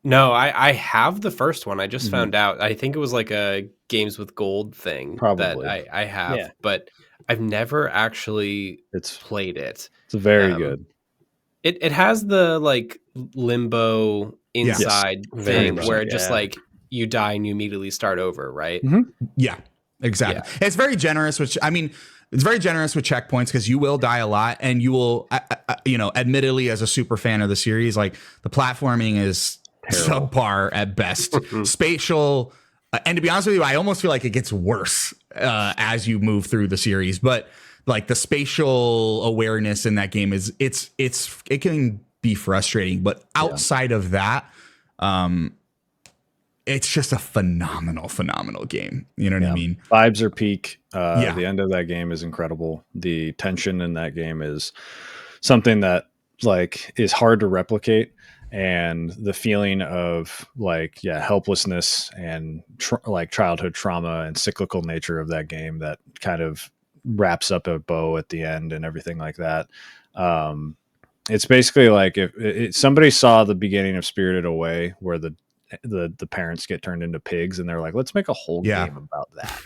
No, I have the first one. I just found out. I think it was like a Games with Gold thing Probably. that I have, but I've never actually played it. It's very good. It has the like limbo inside thing where just like you die and you immediately start over, right? Yeah, exactly. Yeah. It's very generous, it's very generous with checkpoints because you will die a lot, and you will, admittedly, as a super fan of the series, like the platforming is subpar at best. Spatial, and to be honest with you, I almost feel like it gets worse as you move through the series. But like the spatial awareness in that game is it can be frustrating. But outside of that, it's just a phenomenal game. You know what I mean? Vibes are peak. The end of that game is incredible. The tension in that game is something that like is hard to replicate. And the feeling of helplessness and like childhood trauma and cyclical nature of that game that kind of wraps up a bow at the end and everything like that. It's basically like if somebody saw the beginning of Spirited Away where the parents get turned into pigs and they're like, let's make a whole game about that.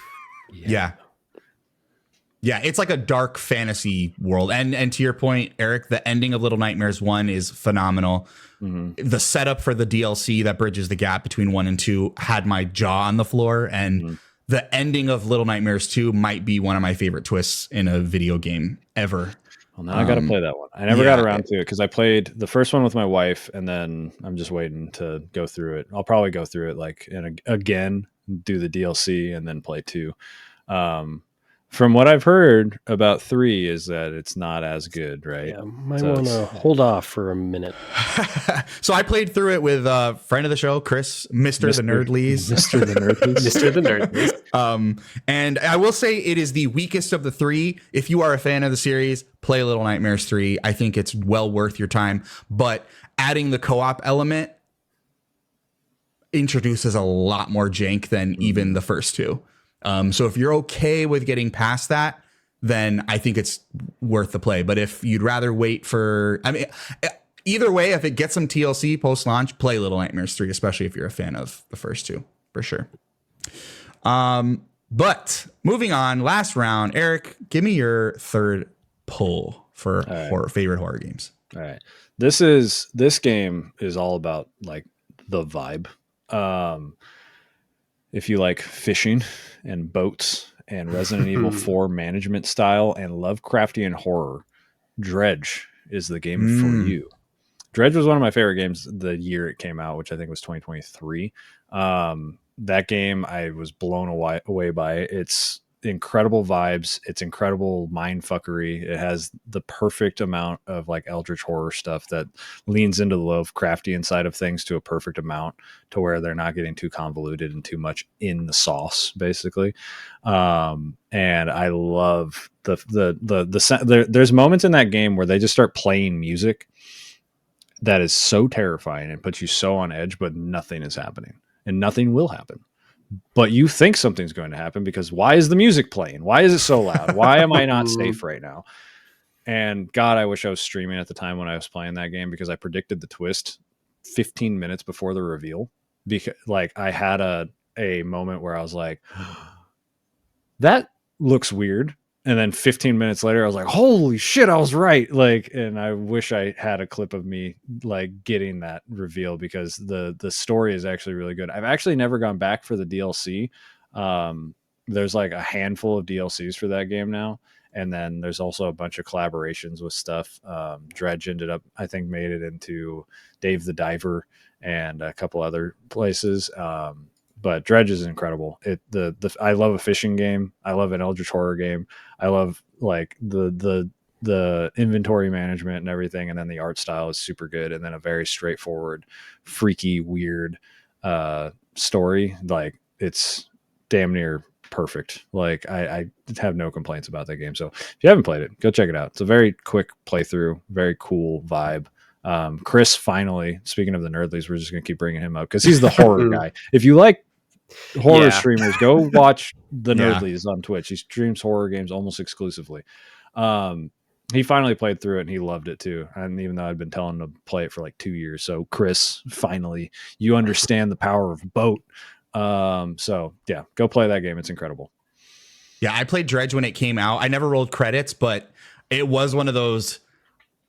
Yeah, it's like a dark fantasy world. And to your point, Eric, the ending of Little Nightmares 1 is phenomenal. The setup for the DLC that bridges the gap between 1 and 2 had my jaw on the floor. And the ending of Little Nightmares 2 might be one of my favorite twists in a video game ever. Well, now I got to play that one. I never got around to it because I played the first one with my wife, and then I'm just waiting to go through it. I'll probably go through it again, do the DLC, and then play 2. From what I've heard about 3 is that it's not as good, right? Yeah, might want to hold off for a minute. So I played through it with a friend of the show, Chris, Mr. the Nerdlees. Mr. the Nerdlees. Mr. the Nerdlees. And I will say it is the weakest of the 3. If you are a fan of the series, play Little Nightmares 3. I think it's well worth your time. But adding the co-op element introduces a lot more jank than even the first 2. So if you're okay with getting past that, then I think it's worth the play. But if you'd rather wait for, either way, if it gets some TLC post-launch, play Little Nightmares 3, especially if you're a fan of the first 2, for sure. But moving on, last round, Eric, give me your third pull for favorite horror games. All right. This game is all about like the vibe. If you like fishing and boats and Resident Evil 4 management style and Lovecraftian horror, Dredge is the game for you. Dredge was one of my favorite games the year it came out, which I think was 2023. That game I was blown away by. It's incredible vibes. It's incredible mind fuckery. It has the perfect amount of like eldritch horror stuff that leans into the Lovecraftian side of things to a perfect amount to where they're not getting too convoluted and too much in the sauce, basically. And I love there's moments in that game where they just start playing music that is so terrifying and puts you so on edge, but nothing is happening and nothing will happen. but you think something's going to happen because why is the music playing? Why is it so loud? Why am I not safe right now? And God, I wish I was streaming at the time when I was playing that game, because I predicted the twist 15 minutes before the reveal. Because like I had a moment where I was like, that looks weird. And then 15 minutes later, I was like, holy shit, I was right. Like, and I wish I had a clip of me like getting that reveal, because the story is actually really good. I've actually never gone back for the DLC. There's like a handful of DLCs for that game now. And then there's also a bunch of collaborations with stuff. Dredge ended up, I think, made it into Dave the Diver and a couple other places. But Dredge is incredible. I love a fishing game. I love an Eldritch horror game. I love like the inventory management and everything, and then the art style is super good, and then a very straightforward, freaky, weird story. Like it's damn near perfect. Like I have no complaints about that game. So if you haven't played it, go check it out. It's a very quick playthrough, very cool vibe. Chris, finally, speaking of the Nerdlies, we're just gonna keep bringing him up because he's the horror guy. If you like horror streamers, go watch the Nerdlies on Twitch. He streams horror games almost exclusively. He finally played through it and he loved it too. And even though I'd been telling him to play it for like 2 years, so Chris, finally, you understand the power of boat. So yeah, go play that game. It's incredible. Yeah, I played Dredge when it came out. I never rolled credits, but it was one of those.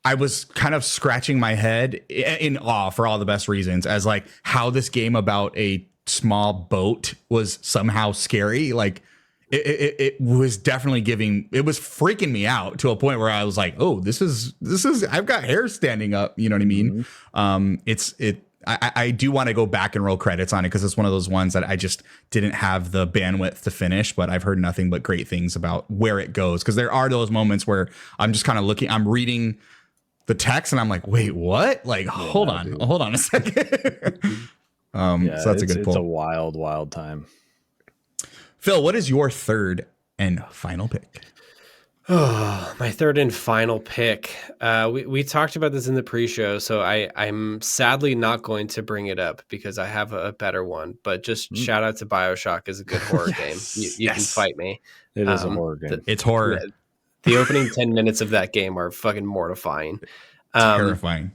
I was kind of scratching my head in awe for all the best reasons, as like how this game about a small boat was somehow scary. Like it was definitely it was freaking me out to a point where I was like, oh, this is I've got hair standing up. You know what I mean? Mm-hmm. I do want to go back and roll credits on it, because it's one of those ones that I just didn't have the bandwidth to finish, but I've heard nothing but great things about where it goes. Because there are those moments where I'm just kind of I'm reading the text and I'm like, wait, what? Like, hold on a second. So that's a good pull. It's a wild, wild time. Phil, what is your third and final pick? Oh, my third and final pick. We talked about this in the pre-show, so I'm sadly not going to bring it up because I have a better one. But just shout out to BioShock is a good horror game. You can fight me. It is a horror game. It's horror. The opening 10 minutes of that game are fucking mortifying. Terrifying.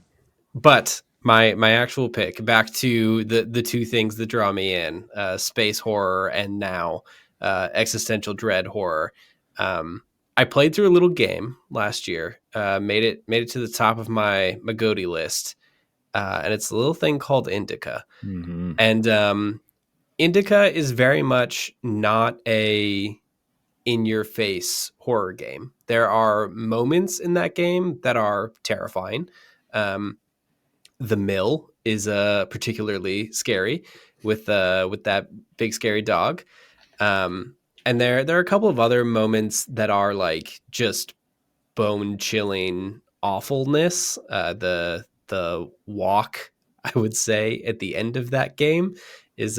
But my actual pick, back to the two things that draw me in, space horror and now existential dread horror. I played through a little game last year, made it to the top of my GOTY list, and it's a little thing called Indica. Mm-hmm. And Indica is very much not a in-your-face horror game. There are moments in that game that are terrifying. The mill is particularly scary with that big scary dog. And there are a couple of other moments that are like just bone chilling awfulness. The walk, I would say, at the end of that game is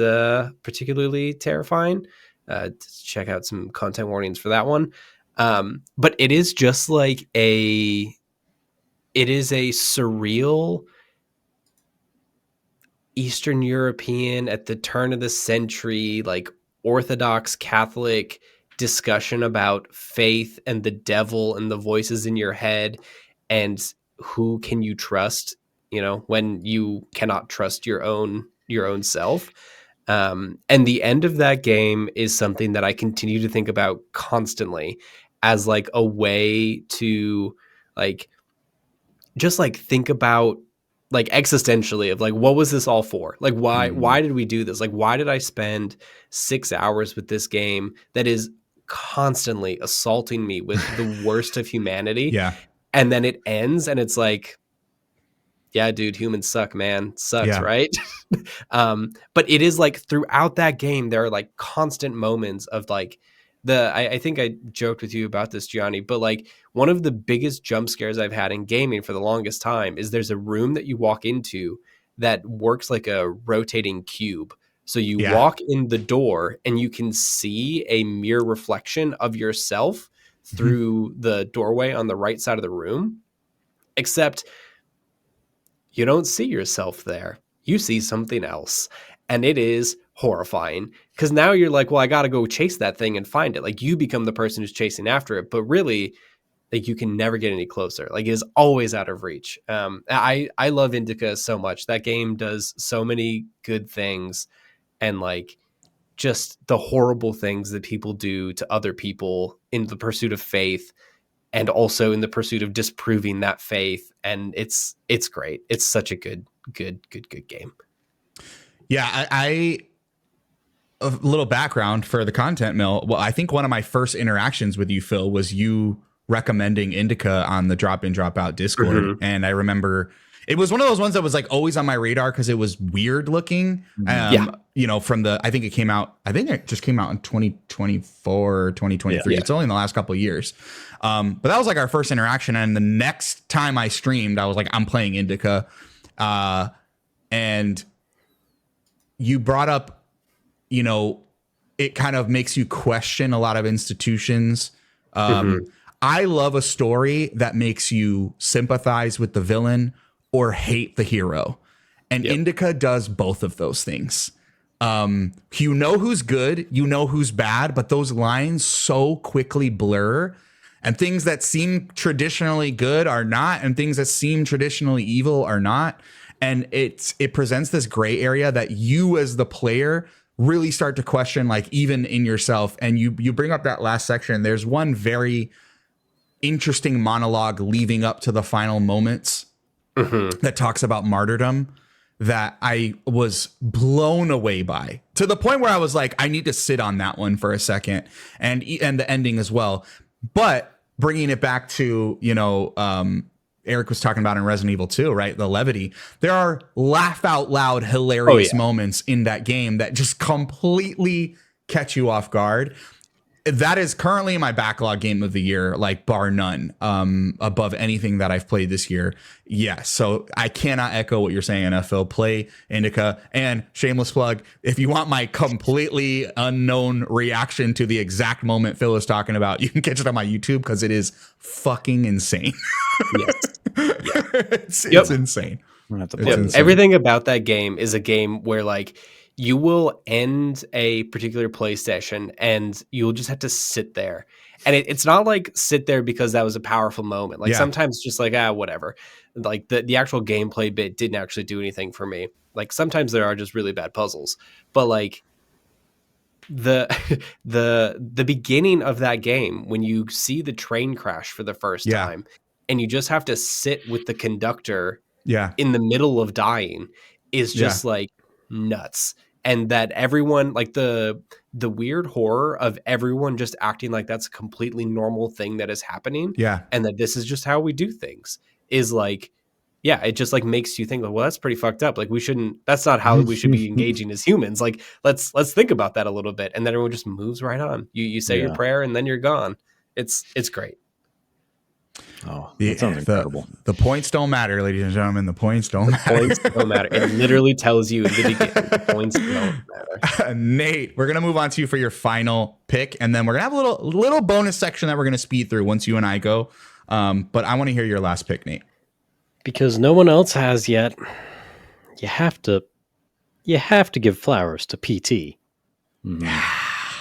particularly terrifying. Check out some content warnings for that one. But it is just like it is a surreal Eastern European at the turn of the century, like Orthodox Catholic discussion about faith and the devil and the voices in your head and who can you trust, when you cannot trust your own self. And the end of that game is something that I continue to think about constantly as like a way to like just like think about like existentially of like, what was this all for? Like, why did we do this? Like, why did I spend 6 hours with this game that is constantly assaulting me with the worst of humanity? Yeah. And then it ends and it's like, yeah, dude, humans suck, man. Sucks, right? But it is like throughout that game, there are like constant moments of like I think I joked with you about this, Gianni, but like one of the biggest jump scares I've had in gaming for the longest time is there's a room that you walk into that works like a rotating cube. So you walk in the door and you can see a mirror reflection of yourself through the doorway on the right side of the room, except you don't see yourself there. You see something else. And it is horrifying. Because now you're like, well, I got to go chase that thing and find it. Like you become the person who's chasing after it, but really, like you can never get any closer. Like it is always out of reach. I love Indica so much. That game does so many good things, and like just the horrible things that people do to other people in the pursuit of faith, and also in the pursuit of disproving that faith. And it's great. It's such a good game. Yeah, I a little background for the content mill. Well, I think one of my first interactions with you, Phil, was you recommending Indica on the Drop In Drop Out Discord. Mhm. And I remember it was one of those ones that was like always on my radar because it was weird looking. Yeah. You know, from the, I think it just came out in 2024 or 2023. Yeah. It's only in the last couple of years. But that was like our first interaction. And the next time I streamed, I was like, I'm playing Indica. And you brought up, you know, it kind of makes you question a lot of institutions. I love a story that makes you sympathize with the villain or hate the hero. And Indica does both of those things. You know who's good, you know who's bad, but those lines so quickly blur. And things that seem traditionally good are not, and things that seem traditionally evil are not. And it presents this gray area that you as the player really start to question, like even in yourself. And you bring up that last section. There's one very interesting monologue leading up to the final moments that talks about martyrdom that I was blown away by, to the point where I was like, I need to sit on that one for a second, and the ending as well. But bringing it back to, you know, Eric was talking about in Resident Evil 2, right? The levity. There are laugh out loud, hilarious moments in that game that just completely catch you off guard. That is currently my backlog game of the year, like bar none, above anything that I've played this year. Yes. So I cannot echo what you're saying, NFL. Play Indica. And shameless plug, if you want my completely unknown reaction to the exact moment Phil is talking about, you can catch it on my YouTube because it is fucking insane. Yes. It's insane. It's insane. Everything about that game is a game where like you will end a particular play session and you'll just have to sit there. And it's not like sit there because that was a powerful moment. Like sometimes just like, whatever. Like the actual gameplay bit didn't actually do anything for me. Like sometimes there are just really bad puzzles, but like the beginning of that game, when you see the train crash for the first time and you just have to sit with the conductor in the middle of dying, is just like nuts. And that everyone, like the weird horror of everyone just acting like that's a completely normal thing that is happening, and that this is just how we do things, is like, it just like makes you think like, well, that's pretty fucked up. Like that's not how we should be engaging as humans. Like let's think about that a little bit. And then everyone just moves right on. You say your prayer and then you're gone. It's great. Oh, that sounds incredible. The points don't matter, ladies and gentlemen. The points don't matter. Points don't matter. It literally tells you in the beginning, the points don't matter. Nate, we're gonna move on to you for your final pick, and then we're gonna have a little bonus section that we're gonna speed through once you and I go. But I want to hear your last pick, Nate. Because no one else has yet. You have to give flowers to PT.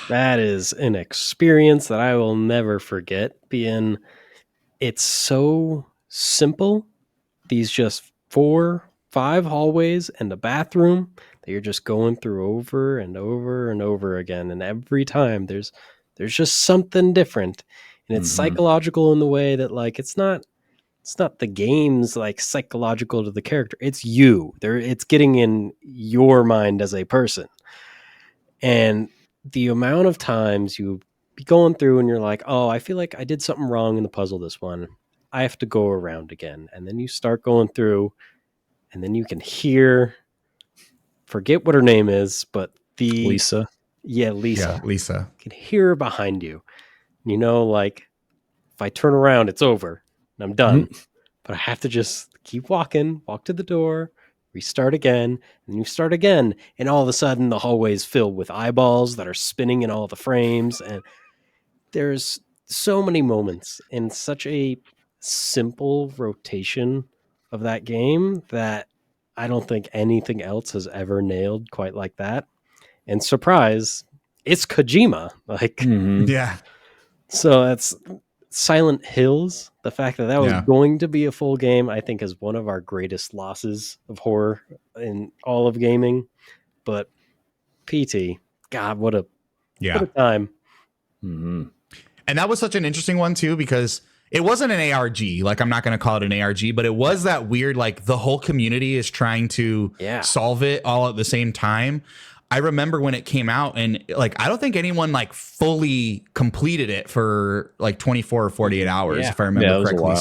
That is an experience that I will never forget. It's so simple. These just 4-5 hallways and a bathroom that you're just going through over and over and over again. And every time there's just something different. And it's psychological in the way that like it's not the game's like psychological to the character. It's you. It's getting in your mind as a person. And the amount of times you be going through and you're like, oh, I feel like I did something wrong in the puzzle this one. I have to go around again. And then you start going through and then you can forget what her name is, but Lisa. Yeah, Lisa. Yeah, Lisa. You can hear her behind you. You know, like if I turn around, it's over and I'm done. But I have to just keep walking, walk to the door, restart again, and you start again. And all of a sudden the hallway is filled with eyeballs that are spinning in all the frames. And there's so many moments in such a simple rotation of that game that I don't think anything else has ever nailed quite like that. and surprise, it's Kojima. Like, Mhm. Yeah. so that's Silent Hills. The fact that was Yeah. going to be a full game, I think, is one of our greatest losses of horror in all of gaming. But PT, God, what a time. Mhm. And that was such an interesting one too, because it wasn't an ARG. Like, I'm not going to call it an ARG, but it was that weird, like, the whole community is trying to solve it all at the same time. I remember when it came out, and like, I don't think anyone like fully completed it for like 24 or 48 hours, if I remember correctly.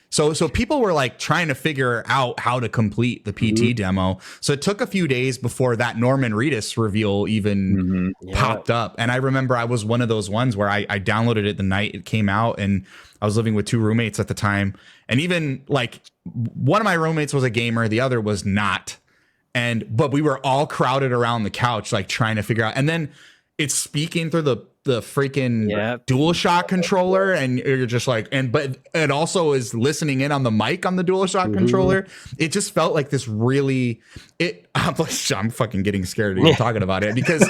So people were like trying to figure out how to complete the PT demo. So it took a few days before that Norman Reedus reveal even popped up. And I remember I was one of those ones where I downloaded it the night it came out, and I was living with 2 roommates at the time. And even like one of my roommates was a gamer, the other was not. But we were all crowded around the couch, like trying to figure out. And then it's speaking through the freaking DualShock controller, and you're just like, but it also is listening in on the mic on the DualShock controller. It just felt like this really. I'm fucking getting scared even talking about it, because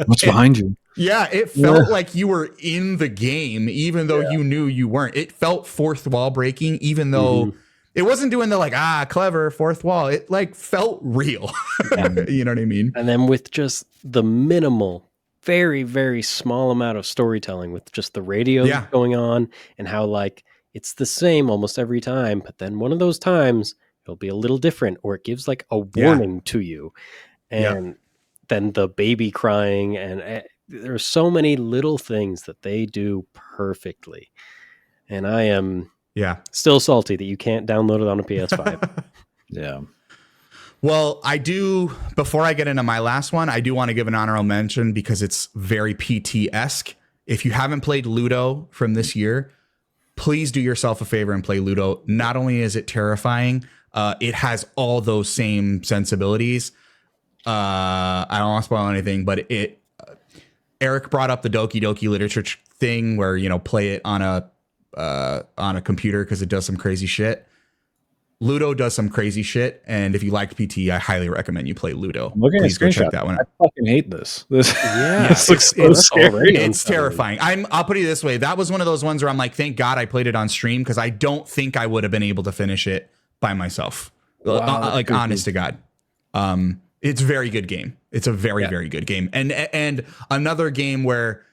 what's behind you? Yeah, it felt like you were in the game, even though you knew you weren't. It felt fourth wall breaking, even though. It wasn't doing the like, clever fourth wall. It like felt real. You know what I mean? And then with just the minimal, very, very small amount of storytelling, with just the radio going on, and how like it's the same almost every time. But then one of those times it'll be a little different, or it gives like a warning to you. And then the baby crying. And there's so many little things that they do perfectly. And I am... still salty that you can't download it on a PS5. Well, I do, before I get into my last one, I do want to give an honorable mention because it's very PT-esque. If you haven't played Ludo from this year, please do yourself a favor and play Ludo. Not only is it terrifying, it has all those same sensibilities. I don't want to spoil anything, but Eric brought up the Doki Doki literature thing where, play it on a computer because it does some crazy shit. Ludo does some crazy shit, and if you liked PT, I highly recommend you play Ludo. Please go check that one out. I fucking hate this. This looks so scary. It's terrifying. I'll put it this way. That was one of those ones where I'm like, thank God I played it on stream, because I don't think I would have been able to finish it by myself. Wow, honest to God. It's a very good game. It's a very, very good game. And another game where,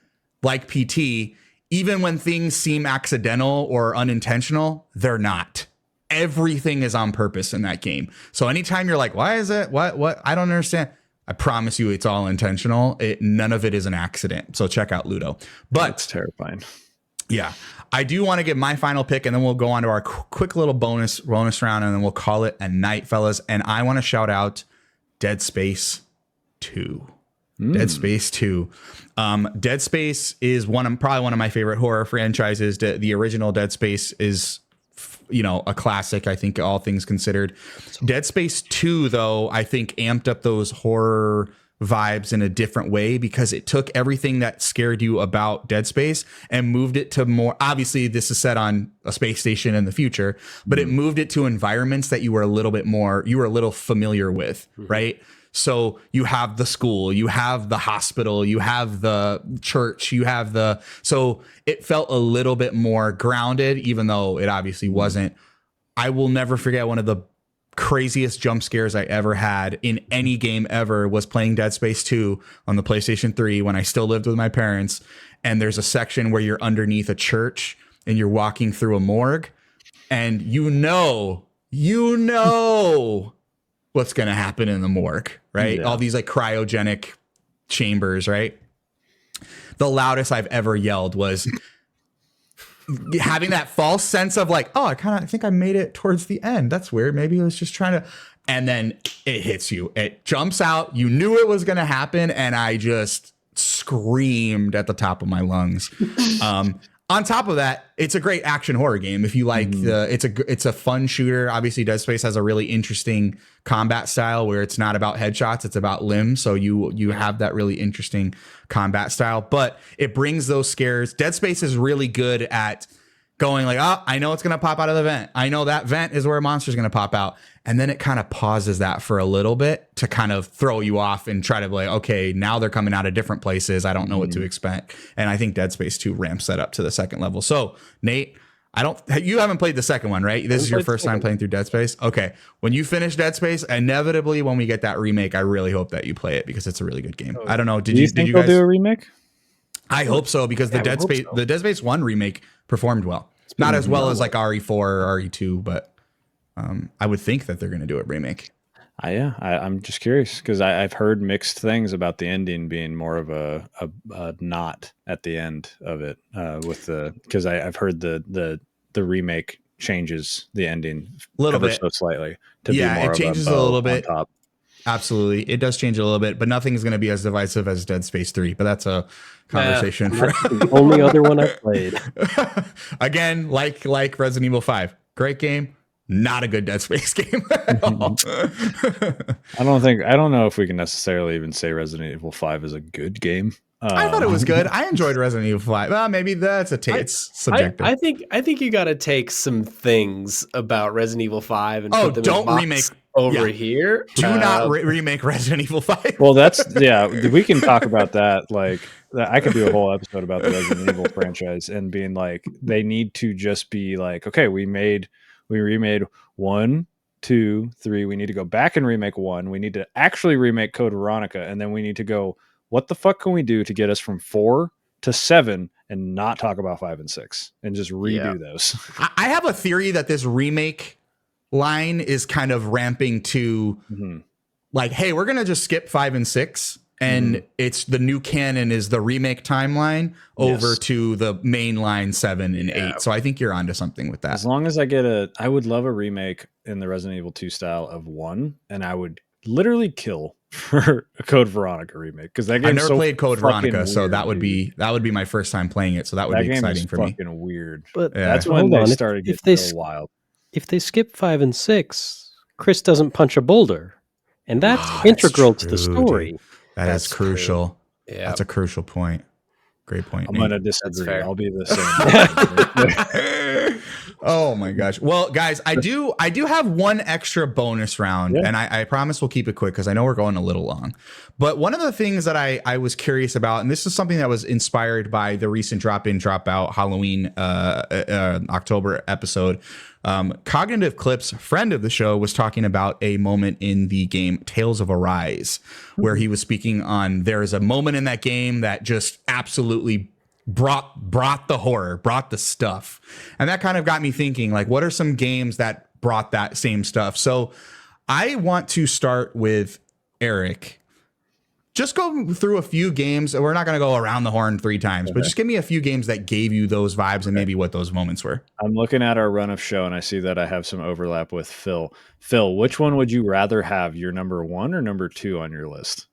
like PT, even when things seem accidental or unintentional, they're not. Everything is on purpose in that game. So anytime you're like, why is it? What? I don't understand. I promise you it's all intentional. None of it is an accident. So check out Ludo. But it's terrifying. Yeah. I do want to give my final pick, and then we'll go on to our quick little bonus round, and then we'll call it a night, fellas. And I want to shout out Dead Space 2. Dead Space 2. Dead Space is probably one of my favorite horror franchises. The original Dead Space is, a classic, I think, all things considered. Dead Space 2, though, I think amped up those horror vibes in a different way, because it took everything that scared you about Dead Space and moved it to more, obviously this is set on a space station in the future, but it moved it to environments that you were a little familiar with, right? So you have the school, you have the hospital, you have the church, so it felt a little bit more grounded, even though it obviously wasn't. I will never forget one of the craziest jump scares I ever had in any game ever was playing Dead Space 2 on the PlayStation 3 when I still lived with my parents. And there's a section where you're underneath a church and you're walking through a morgue, and you know what's going to happen in the morgue, right? All these like cryogenic chambers, right? The loudest I've ever yelled was having that false sense of like, oh, I think I made it towards the end. That's weird. Maybe it was just trying to, and then it hits you. It jumps out. You knew it was going to happen. And I just screamed at the top of my lungs. On top of that, it's a great action horror game. If you like it's a fun shooter. Obviously, Dead Space has a really interesting combat style where it's not about headshots, it's about limbs. So you have that really interesting combat style, but it brings those scares. Dead Space is really good at going like, oh, I know it's going to pop out of the vent. I know that vent is where a monster's going to pop out. And then it kind of pauses that for a little bit to kind of throw you off and try to be like, okay, now they're coming out of different places. I don't know what to expect. And I think Dead Space 2 ramps that up to the second level. So Nate, you haven't played the second one, right? This is your first time playing through Dead Space. Okay. When you finish Dead Space, inevitably when we get that remake, I really hope that you play it because it's a really good game. I don't know. Do you think they'll do a remake? I hope so because the Dead Space 1 remake performed well. Not as well as like RE4 or RE2, but I would think that they're going to do a remake. I'm just curious because I've heard mixed things about the ending being more of a knot at the end of it because I've heard the remake changes the ending a little bit so slightly to be more it changes a little bit. Top. Absolutely, it does change a little bit, but nothing is going to be as divisive as Dead Space 3. But that's a conversation for the only other one I played. Again, like Resident Evil 5, great game. Not a good Dead Space game at all. I don't know if we can necessarily even say Resident Evil 5 is a good game. I thought it was good. I enjoyed Resident Evil 5. Well, maybe that's it's subjective. I think you got to take some things about Resident Evil 5 and put them don't in a remake box over here. Do not remake Resident Evil 5. Well, we can talk about that. Like, I could do a whole episode about the Resident Evil franchise and being like, they need to just be like, okay, we remade 1, 2, 3. We need to go back and remake 1. We need to actually remake Code Veronica, and then we need to go, what the fuck can we do to get us from 4 to 7 and not talk about 5 and 6 and just redo those? I have a theory that this remake line is kind of ramping to like, hey, we're going to just skip 5 and 6. And it's the new canon is the remake timeline over to the main line 7 and 8. So I think you're onto something with that. As long as I would love a remake in the Resident Evil 2 style of 1, and I would literally kill for a Code Veronica remake because that game. I've never played Code Veronica, weird, so that would be my first time playing it. So that would be exciting for me. Fucking weird, but that's when they started getting so wild. If they skip 5 and 6, Chris doesn't punch a boulder, and that's integral to the story. Dude. That's crucial. Yeah, that's a crucial point. Great point. I'm going to disagree. I'll be the same. Oh my gosh. Well, guys, I do have one extra bonus round, and I promise we'll keep it quick because I know we're going a little long. But one of the things that I was curious about, and this is something that was inspired by the recent Drop In, Drop Out Halloween October episode. Cognitive Clips, friend of the show, was talking about a moment in the game Tales of Arise, where he was speaking on there is a moment in that game that just absolutely brought the horror, brought the stuff. And that kind of got me thinking, like, what are some games that brought that same stuff? So I want to start with Eric. Just go through a few games. We're not going to go around the horn 3 times, but just give me a few games that gave you those vibes and maybe what those moments were. I'm looking at our run of show and I see that I have some overlap with Phil. Phil, which one would you rather have, your number 1 or number 2 on your list?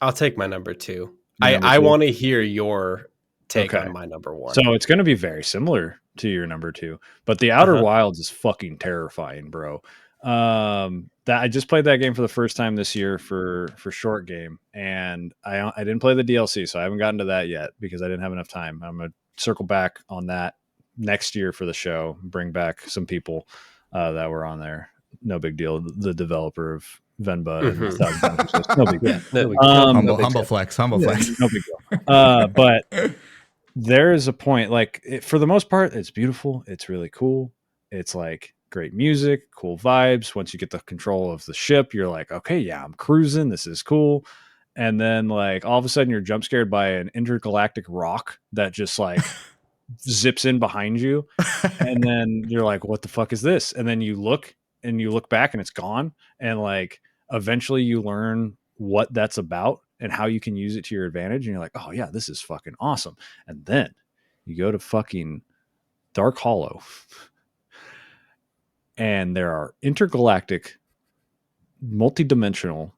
I'll take my number 2. I want to hear your take on my number 1. So it's going to be very similar to your number 2, but the Outer Wilds is fucking terrifying, bro. That I just played that game for the first time this year for short game, and I didn't play the DLC, so I haven't gotten to that yet because I didn't have enough time. I'm gonna circle back on that next year for the show, bring back some people that were on there. No big deal. The developer of Venba and no big deal. Humble flex. No big deal. But there is a point, like, for the most part, it's beautiful. It's really cool. It's like great music, cool vibes. Once you get the control of the ship, you're like, okay, yeah, I'm cruising. This is cool. And then, like, all of a sudden you're jump scared by an intergalactic rock that just like zips in behind you. And then you're like, what the fuck is this? And then you look back and it's gone. And like, eventually you learn what that's about and how you can use it to your advantage. And you're like, oh yeah, this is fucking awesome. And then you go to fucking Dark Hollow. And there are intergalactic, multi-dimensional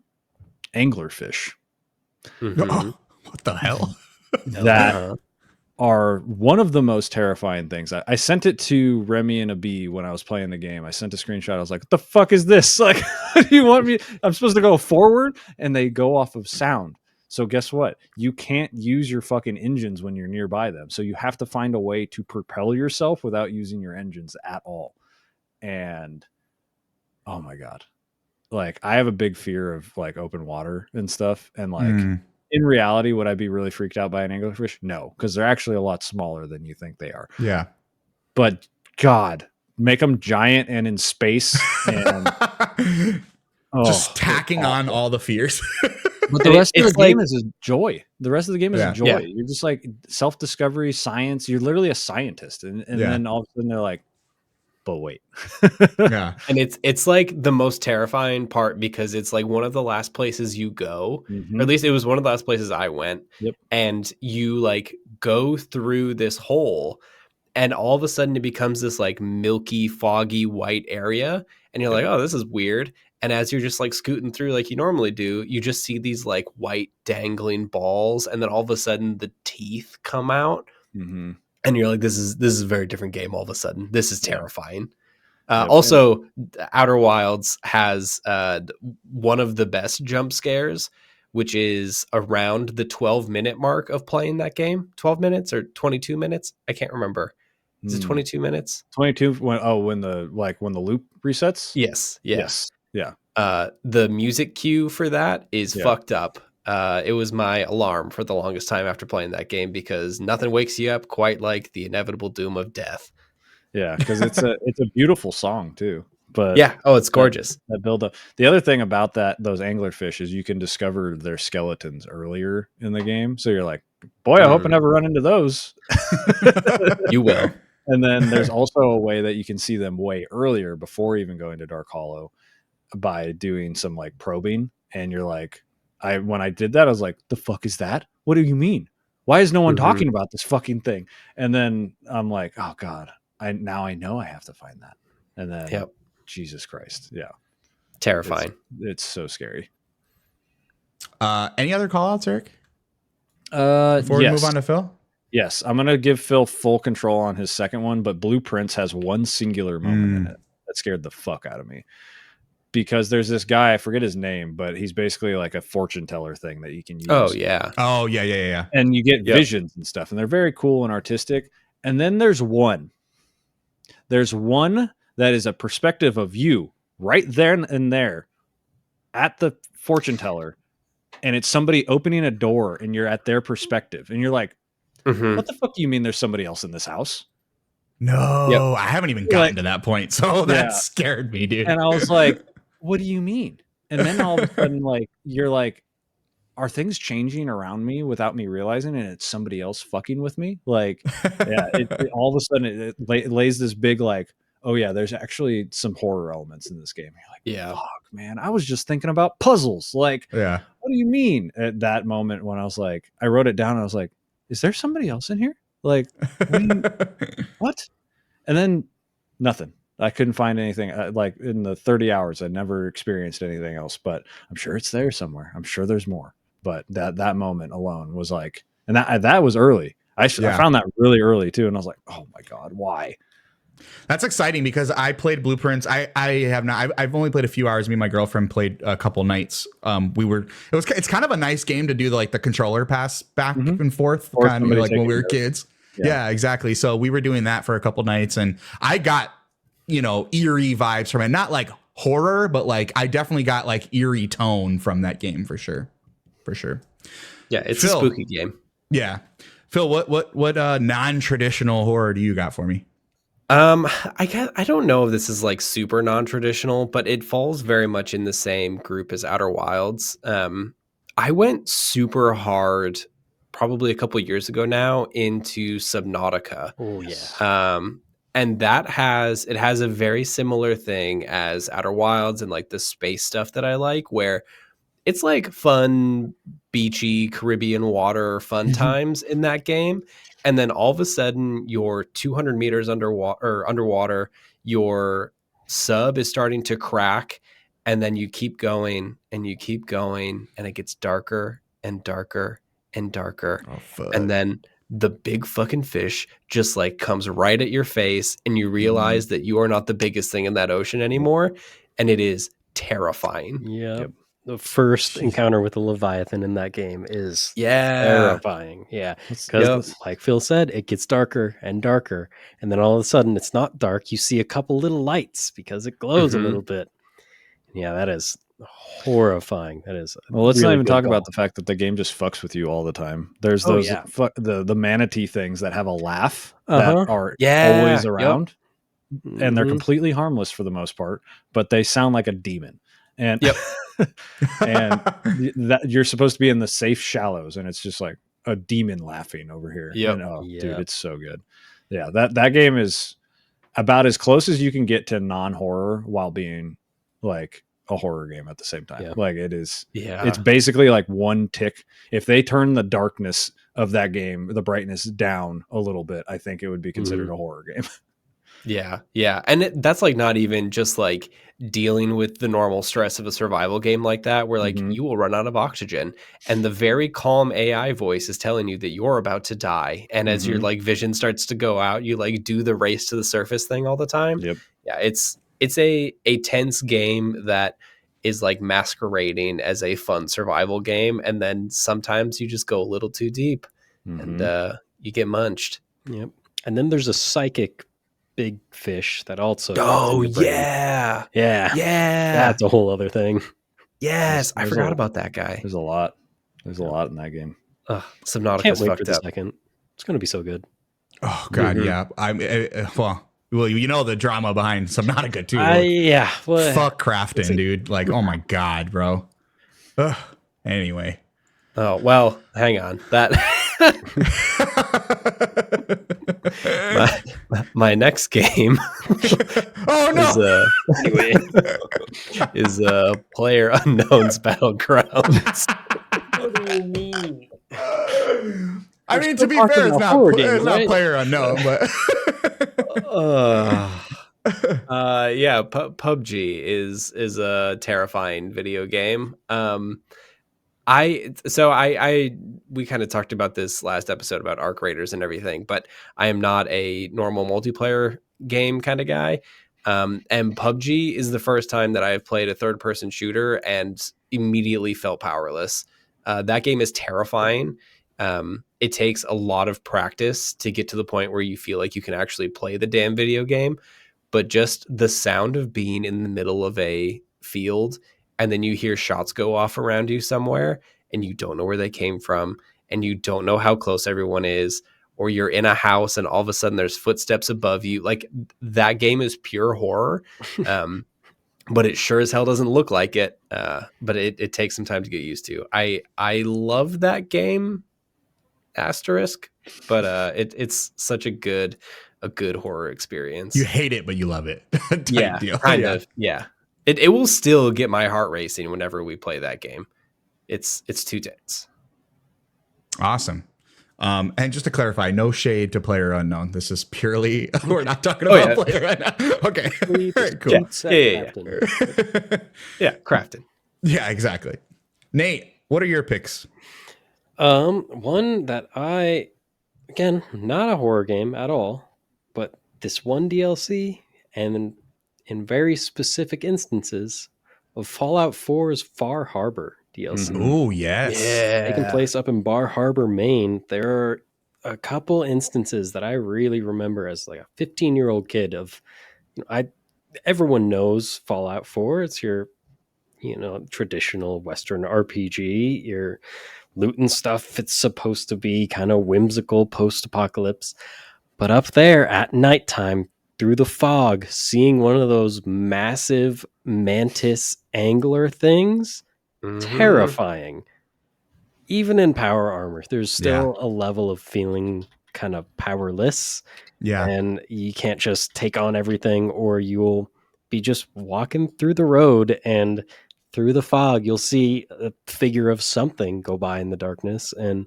anglerfish. Oh, what the hell? That are one of the most terrifying things. I sent it to Remy and Abi when I was playing the game. I sent a screenshot. I was like, what the fuck is this? Like, what do you want me? I'm supposed to go forward? And they go off of sound. So guess what? You can't use your fucking engines when you're nearby them. So you have to find a way to propel yourself without using your engines at all. And oh my God. Like I have a big fear of like open water and stuff. And like in reality, would I be really freaked out by an anglerfish? No, because they're actually a lot smaller than you think they are. Yeah. But God, make them giant and in space and just tacking on all the fears. But the rest of the game is a joy. The rest of the game is a joy. Yeah. You're just like self-discovery, science. You're literally a scientist. And then all of a sudden they're like, but wait. Yeah. And it's like the most terrifying part because it's like one of the last places you go, or at least it was one of the last places I went. Yep. And you like go through this hole and all of a sudden it becomes this like milky, foggy, white area. And you're like, oh, this is weird. And as you're just like scooting through like you normally do, you just see these like white dangling balls. And then all of a sudden the teeth come out. Mm-hmm. And you're like, this is a very different game all of a sudden. This is terrifying. Also, Outer Wilds has one of the best jump scares, which is around the 12-minute mark of playing that game. 12 minutes or 22 minutes? I can't remember. Is it 22 minutes? 22 when the loop resets? Yes. Yes. Yeah. The music cue for that is fucked up. It was my alarm for the longest time after playing that game because nothing wakes you up quite like the inevitable doom of death. Yeah, because it's a beautiful song too. But yeah, it's gorgeous. That build up. The other thing about those anglerfish is you can discover their skeletons earlier in the game. So you're like, boy, I hope I never run into those. You will. And then there's also a way that you can see them way earlier before even going to Dark Hollow by doing some like probing. And you're like, when I did that, I was like, the fuck is that? What do you mean? Why is no one talking about this fucking thing? And then I'm like, oh God, I know I have to find that. And then Jesus Christ. Yeah. Terrifying. It's so scary. Any other call outs, Eric? Before we move on to Phil? Yes. I'm going to give Phil full control on his second one, but Blueprints has one singular moment in it that scared the fuck out of me. Because there's this guy, I forget his name, but he's basically like a fortune teller thing that you can use. Oh, yeah. And you get visions and stuff, and they're very cool and artistic. And then there's one. There's one that is a perspective of you right there and there at the fortune teller. And it's somebody opening a door, and you're at their perspective. And you're like, what the fuck do you mean there's somebody else in this house? No, I haven't even gotten to that point. So that scared me, dude. And I was like, what do you mean? And then all of a sudden, like, you're like, are things changing around me without me realizing, and it's somebody else fucking with me? Like, all of a sudden it lays this big, like, oh yeah, there's actually some horror elements in this game. You're like, fuck, man, I was just thinking about puzzles. Like, what do you mean? At that moment when I was like, I wrote it down, and I was like, is there somebody else in here? Like, what? And then nothing. I couldn't find anything. Like in the 30 hours, I never experienced anything else, but I'm sure it's there somewhere. I'm sure there's more. But that moment alone was like, and that was early. I found that really early too. And I was like, oh my God, why? That's exciting because I played Blueprints. I have not. I've only played a few hours. Me and my girlfriend played a couple nights. It's kind of a nice game to do the controller pass back and forth, kind of like when we were kids. Yeah, exactly. So we were doing that for a couple nights, and I got eerie vibes from it. Not like horror, but like I definitely got like eerie tone from that game for sure. Yeah, it's Phil, a spooky game. Yeah, Phil, what non-traditional horror do you got for me? I don't know if this is like super non-traditional, but it falls very much in the same group as Outer Wilds. I went super hard probably a couple years ago now into Subnautica. Oh yeah. And it has a very similar thing as Outer Wilds and like the space stuff that I like, where it's like fun, beachy Caribbean water fun times in that game. And then all of a sudden you're 200 meters underwater, your sub is starting to crack. And then you keep going and you keep going, and it gets darker and darker and darker. Oh, fuck. And then the big fucking fish just like comes right at your face, and you realize that you are not the biggest thing in that ocean anymore. And it is terrifying. Yeah. The first encounter with the Leviathan in that game is Yeah. terrifying. Yeah, because like Phil said, it gets darker and darker, and then all of a sudden it's not dark. You see a couple little lights because it glows a little bit. Yeah, that is horrifying. That is well. Let's really not even good talk call. about the fact that the game just fucks with you all the time. There's Oh, those yeah. the manatee things that have a laugh Uh-huh. that are Yeah. always around, and they're Mhm. completely harmless for the most part, but they sound like a demon. And Yep. and that you're supposed to be in the safe shallows, and it's just like a demon laughing over here. Yep. And oh, dude, Yep. it's so good. Yeah, that game is about as close as you can get to non-horror while being like a horror game at the same time. Yeah. Like it is. Yeah. It's basically like one tick. If they turn the darkness of that game, the brightness down a little bit, I think it would be considered a horror game. Yeah. Yeah. And that's like not even just like dealing with the normal stress of a survival game like that, where like Mhm. you will run out of oxygen and the very calm AI voice is telling you that you're about to die. And as your Mhm. like vision starts to go out, you like do the race to the surface thing all the time. Yep. Yeah. It's a tense game that is like masquerading as a fun survival game. And then sometimes you just go a little too deep and you get munched. Yep. And then there's a psychic big fish that also gets Oh in your brain. yeah. Yeah. Yeah. That's a whole other thing. Yes. I There's forgot a- about that guy. There's a lot. There's a lot in that game. Can't Subnautica's wait for fucked the up. second. It's going to be so good. Oh God, Mhm. yeah. Well, you know the drama behind Subnautica too. Yeah. Well, Fuck crafting, dude. Like, oh my God, bro. Ugh. Anyway. Oh, well, hang on. That my next game Oh no. is Player Unknown's Battlegrounds. what do you mean? I We're mean, still to be talking fair, it's about not horror it's games, not right? player unknown, but Yeah, PUBG is a terrifying video game. We kind of talked about this last episode about Arc Raiders and everything, but I am not a normal multiplayer game kind of guy. And PUBG is the first time that I have played a third person shooter and immediately felt powerless. That game is terrifying. It takes a lot of practice to get to the point where you feel like you can actually play the damn video game. But just the sound of being in the middle of a field and then you hear shots go off around you somewhere and you don't know where they came from and you don't know how close everyone is, or you're in a house and all of a sudden there's footsteps above you. Like that game is pure horror. But it sure as hell doesn't look like it. But it takes some time to get used to. I love that game, asterisk, but it's such a good horror experience. you hate it, but you love it. Type Yeah, deal. kind of. Yeah, it will still get my heart racing whenever we play that game. It's too tense. Awesome. And just to clarify, no shade to Player Unknown. This is purely we're not talking about Player Unknown. Okay. All right, cool. Yeah, crafting. Yeah, exactly. Nate, what are your picks? One that again, not a horror game at all, but this one DLC and in very specific instances of Fallout 4's Far Harbor DLC. Oh, yes. Taking place up in Bar Harbor, Maine. There are a couple instances that I really remember as like a 15-year-old kid of, everyone knows Fallout 4. It's your, traditional Western RPG. You're looting stuff. It's supposed to be kind of whimsical post-apocalypse. But up there at nighttime, through the fog, seeing one of those massive mantis angler things, terrifying. Even in power armor, there's still a level of feeling kind of powerless. Yeah. And you can't just take on everything, or you'll be just walking through the road and through the fog, you'll see a figure of something go by in the darkness and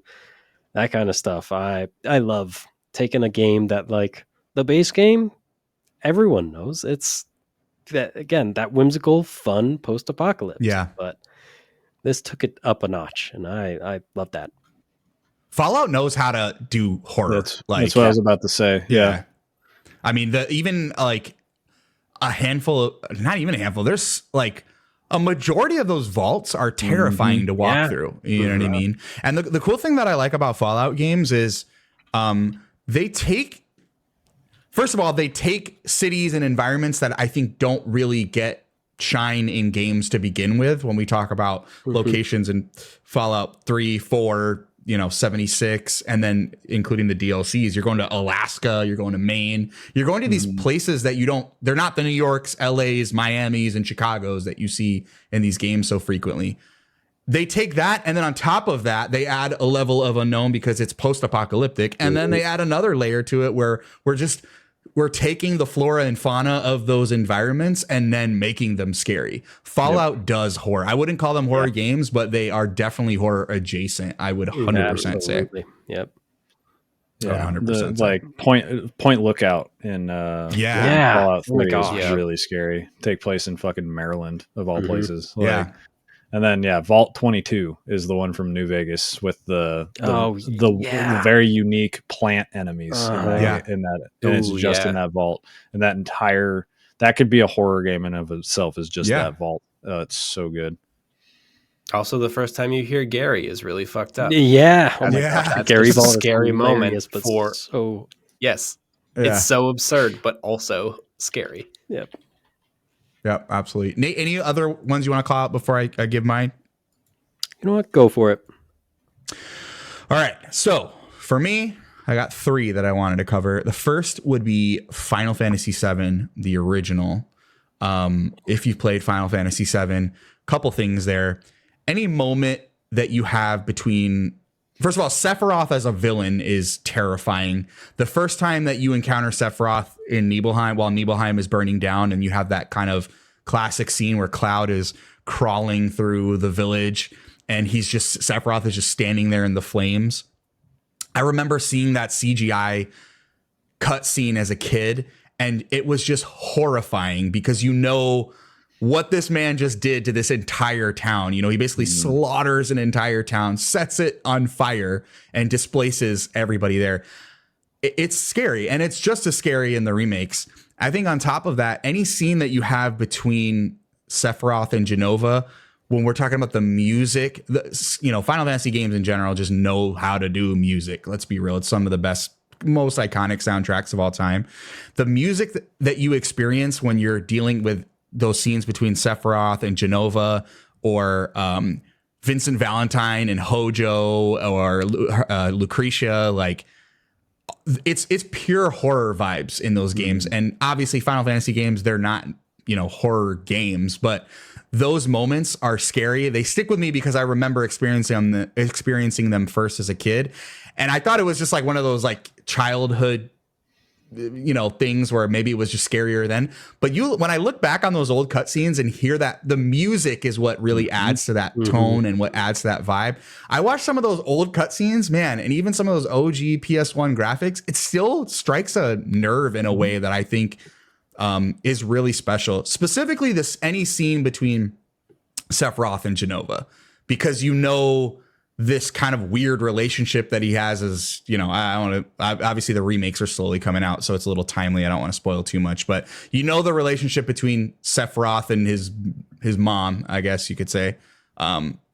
that kind of stuff. I love taking a game that, like the base game, everyone knows it's that, again, that whimsical, fun post-apocalypse. Yeah. But this took it up a notch, and I love that. Fallout knows how to do horror. That's what I was about to say. Yeah. I mean, even like not even a handful. There's like a majority of those vaults are terrifying to walk through. You know what I mean? And the cool thing that I like about Fallout games is they take, first of all, they take cities and environments that I think don't really get shine in games to begin with. When we talk about locations in Fallout 3, 4, 76, and then including the DLCs, you're going to Alaska, you're going to Maine, you're going to these places that they're not the New Yorks, LAs, Miamis, and Chicagos that you see in these games so frequently. They take that, and then on top of that, they add a level of unknown because it's post-apocalyptic, and then they add another layer to it where we're taking the flora and fauna of those environments and then making them scary. Fallout does horror. I wouldn't call them horror games, but they are definitely horror adjacent. I would 100% say. Yep. Yeah, 100% like Point Lookout in Fallout 3 is really scary. Take place in fucking Maryland of all places. Like, and then Vault 22 is the one from New Vegas with the very unique plant enemies in that, and it's just in that vault. And that could be a horror game in of itself, is just that vault. It's so good. Also, the first time you hear Gary is really fucked up. Yeah. Oh my God, that's Gary a scary moment for it's so absurd, but also scary. Yep. Yep, absolutely. Nate, any other ones you want to call out before I give mine? You know what? Go for it. All right. So for me, I got 3 that I wanted to cover. The first would be Final Fantasy VII, the original. If you've played Final Fantasy VII, couple things there. Any moment that you have between, first of all, Sephiroth as a villain is terrifying. The first time that you encounter Sephiroth in Nibelheim, while Nibelheim is burning down, and you have that kind of classic scene where Cloud is crawling through the village and Sephiroth is just standing there in the flames. I remember seeing that CGI cutscene as a kid, and it was just horrifying because what this man just did to this entire town. He basically slaughters an entire town, sets it on fire, and displaces everybody there. It's scary, and it's just as scary in the remakes. I think on top of that, any scene that you have between Sephiroth and Jenova, when we're talking about the music, Final Fantasy games in general just know how to do music. Let's be real. It's some of the best, most iconic soundtracks of all time. The music that you experience when you're dealing with those scenes between Sephiroth and Jenova, or Vincent Valentine and Hojo, or Lucretia, like it's pure horror vibes in those games. And obviously Final Fantasy games, they're not, horror games, but those moments are scary. They stick with me because I remember experiencing them first as a kid. And I thought it was just like one of those like childhood things where maybe it was just scarier then. But when I look back on those old cutscenes and hear that the music is what really adds to that tone and what adds to that vibe. I watched some of those old cutscenes, man, and even some of those OG PS1 graphics, it still strikes a nerve in a way that I think is really special. Specifically, any scene between Sephiroth and Jenova, because this kind of weird relationship that he has is, obviously the remakes are slowly coming out, so it's a little timely. I don't want to spoil too much, but the relationship between Sephiroth and his mom, I guess you could say.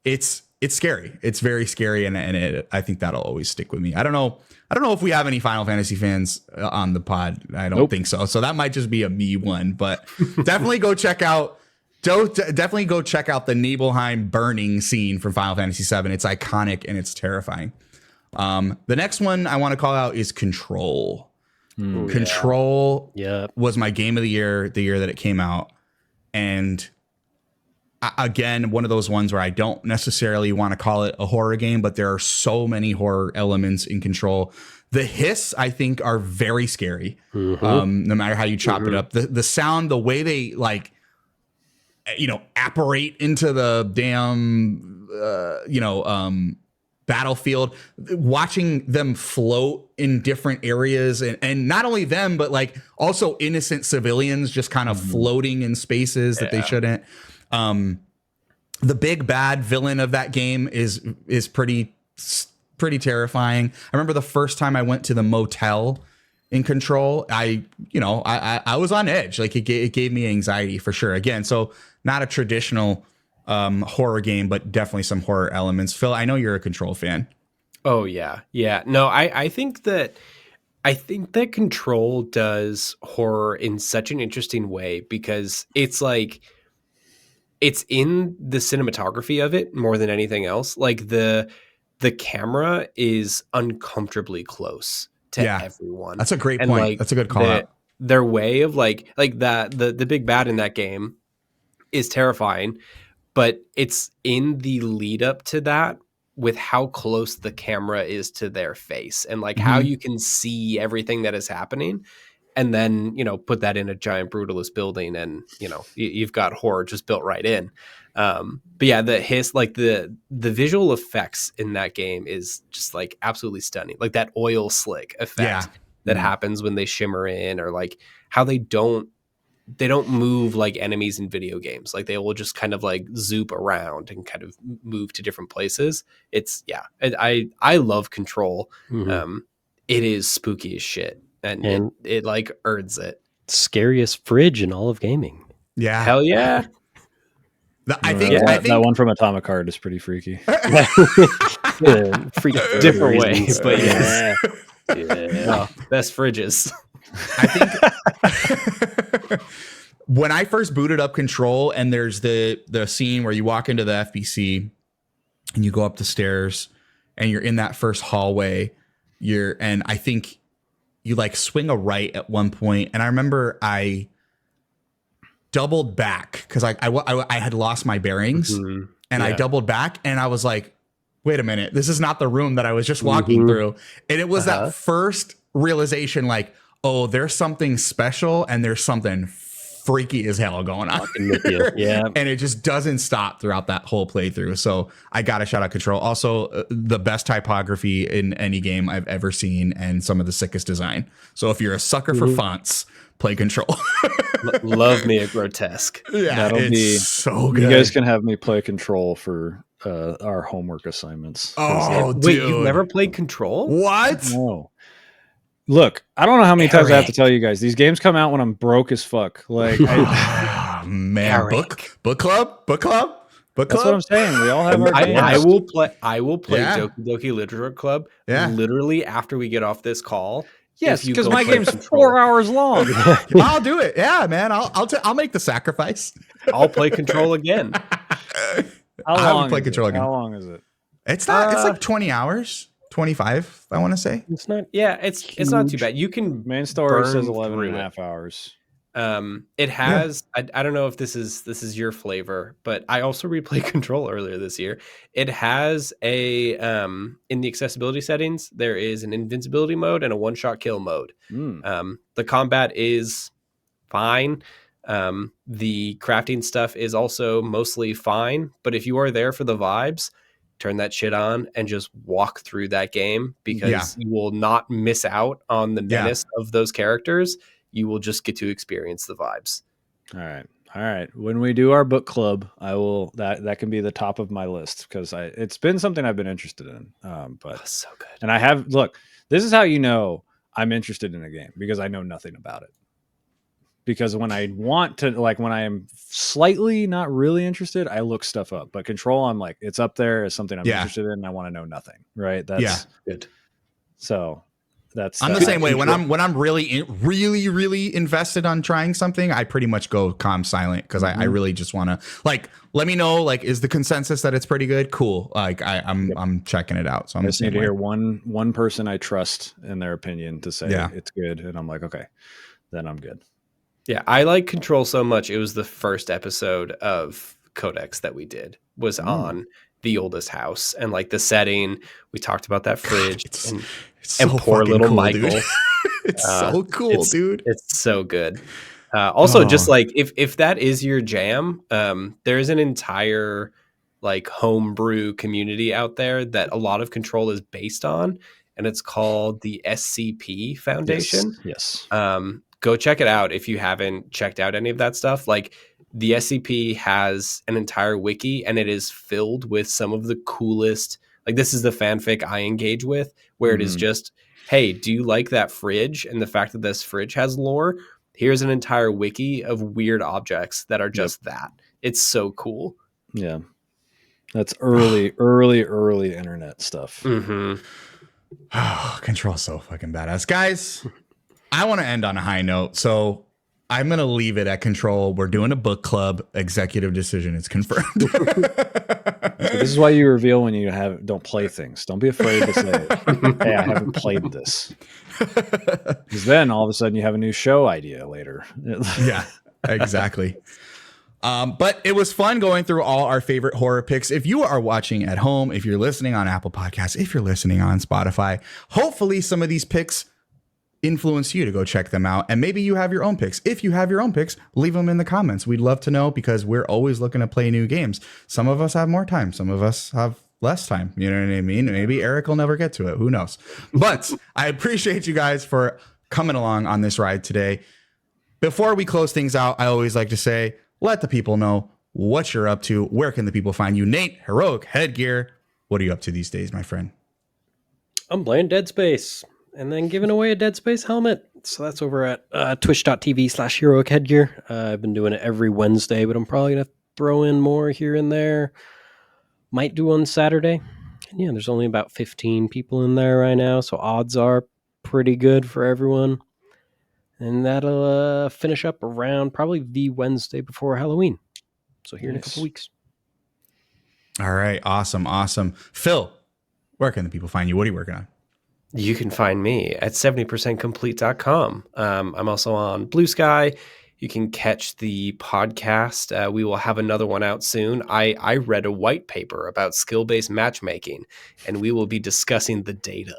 It's scary. It's very scary, and I think that'll always stick with me. I don't know if we have any Final Fantasy fans on the pod. I don't think so. So that might just be a me one, but definitely go check out. Definitely go check out the Nibelheim burning scene from Final Fantasy VII. It's iconic and it's terrifying. The next one I want to call out is Control. Control was my game of the year that it came out. And again, one of those ones where I don't necessarily want to call it a horror game, but there are so many horror elements in Control. The hiss, I think, are very scary. No matter how you chop it up. The sound, the way they apparate into the damn, battlefield, watching them float in different areas, and not only them, but like also innocent civilians just kind of floating in spaces that they shouldn't. The big bad villain of that game is pretty terrifying. I remember the first time I went to the motel in Control, I was on edge. Like it gave me anxiety for sure. Again, so not a traditional horror game, but definitely some horror elements. Phil, I know you're a Control fan. Oh yeah. Yeah. No, I think that Control does horror in such an interesting way because it's like it's in the cinematography of it more than anything else. Like the camera is uncomfortably close to Yeah, everyone. that's a great And point. like That's a good call out. their way of like that the big bad in that game is terrifying, but it's in the lead up to that with how close the camera is to their face and like how you can see everything that is happening, and then put that in a giant brutalist building, and you've got horror just built right in. But yeah, the hiss, like the visual effects in that game is just like absolutely stunning, like that oil slick effect that happens when they shimmer in, or like how they don't move like enemies in video games. Like they will just kind of like zoop around and kind of move to different places. It's I love Control. It is spooky as shit, and it like earns it. Scariest fridge in all of gaming. Yeah. Hell yeah. I think that one from Atomic Heart is pretty freaky. Freak Different reasons. ways, but yes. Yeah. Best fridges. I think when I first booted up Control, and there's the scene where you walk into the FBC and you go up the stairs and you're in that first hallway, and I think you like swing a right at one point, and I remember I doubled back because I had lost my bearings, and I doubled back, and I was like, wait a minute, this is not the room that I was just walking through. And it was that first realization, like, oh, there's something special and there's something freaky as hell going on. Yeah. And it just doesn't stop throughout that whole playthrough. So I got to shout out Control. Also, the best typography in any game I've ever seen, and some of the sickest design. So if you're a sucker for fonts, play Control. Love me a grotesque. Yeah, That'll be so good. You guys can have me play Control for our homework assignments. Oh, dude. Wait, you've never played Control? What? No. Look, I don't know how many times I have to Eric. tell you guys. These games come out when I'm broke as fuck. Like, Man, Eric. book club. that's what I'm saying. We all have our games. I will play Yeah. Doki Doki Literature Club literally after we get off this call. Yes, if you because go my play game's Control. 4 hours long. I'll do it. Yeah, man. I'll make the sacrifice. I'll play Control again. I would play Control again. How long is it? It's not. It's like 20 hours, 25. I want to say. It's not. Yeah, it's not too bad. You can Main story burn says 11 through and a it. half hours. It has I don't know if this is your flavor, but I also replayed Control earlier this year. It has a in the accessibility settings, there is an invincibility mode and a one-shot kill mode. The combat is fine. The crafting stuff is also mostly fine, but if you are there for the vibes, turn that shit on and just walk through that game, because you will not miss out on the menace of those characters. You will just get to experience the vibes. All right. When we do our book club, I will. That can be the top of my list, because it's been something I've been interested in. But so good. And I have look. This is how you know I'm interested in a game, because I know nothing about it. Because when I want to, like, when I am slightly not really interested, I look stuff up. But Control, I'm like, it's up there as something I'm interested in, and I want to know nothing. Right? That's good. So. I'm the same way. When I'm really invested on trying something, I pretty much go calm silent, because I really just want to, like, let me know, like, is the consensus that it's pretty good? Cool. Like I'm checking it out. So I'm I just need to hear one person I trust in their opinion to say it's good, and I'm like, okay, then I'm good. Yeah, I like Control so much. It was the first episode of Codex that we did was on the oldest house, and like the setting. We talked about that fridge. And poor little cool, Michael. It's so cool, dude. It's so good. Also, just like if that is your jam, there is an entire like homebrew community out there that a lot of Control is based on, and it's called the SCP Foundation. Yes. Go check it out if you haven't checked out any of that stuff. Like, the SCP has an entire wiki, and it is filled with some of the coolest. Like, this is the fanfic I engage with, where it is just hey, do you like that fridge and the fact that this fridge has lore? Here's an entire wiki of weird objects that are just that. It's so cool. Yeah. That's early internet stuff. Mm-hmm. Oh, Control's so fucking badass. Guys, I want to end on a high note. So I'm going to leave it at Control. We're doing a book club. Executive decision is confirmed. So this is why you reveal when you don't play things. Don't be afraid to say, hey, I haven't played this. Because then all of a sudden you have a new show idea later. Yeah, exactly. But it was fun going through all our favorite horror picks. If you are watching at home, if you're listening on Apple Podcasts, if you're listening on Spotify, hopefully some of these picks influence you to go check them out. And maybe you have your own picks. If you have your own picks, leave them in the comments. We'd love to know because we're always looking to play new games. Some of us have more time. Some of us have less time. You know what I mean? Maybe Eric will never get to it. Who knows? But I appreciate you guys for coming along on this ride today. Before we close things out, I always like to say, let the people know what you're up to. Where can the people find you? Nate, Heroic Headgear, what are you up to these days, my friend? I'm playing Dead Space and then giving away a Dead Space helmet. So that's over at twitch.tv/Heroic Headgear. I've been doing it every Wednesday, but I'm probably going to throw in more here and there. Might do on Saturday. And yeah, there's only about 15 people in there right now, so odds are pretty good for everyone. And that'll finish up around probably the Wednesday before Halloween. So here in a couple weeks. All right. Awesome. Phil, where can the people find you? What are you working on? You can find me at 70percentcomplete.com. I'm also on Blue Sky. You can catch the podcast. We will have another one out soon. I read a white paper about skill-based matchmaking, and we will be discussing the data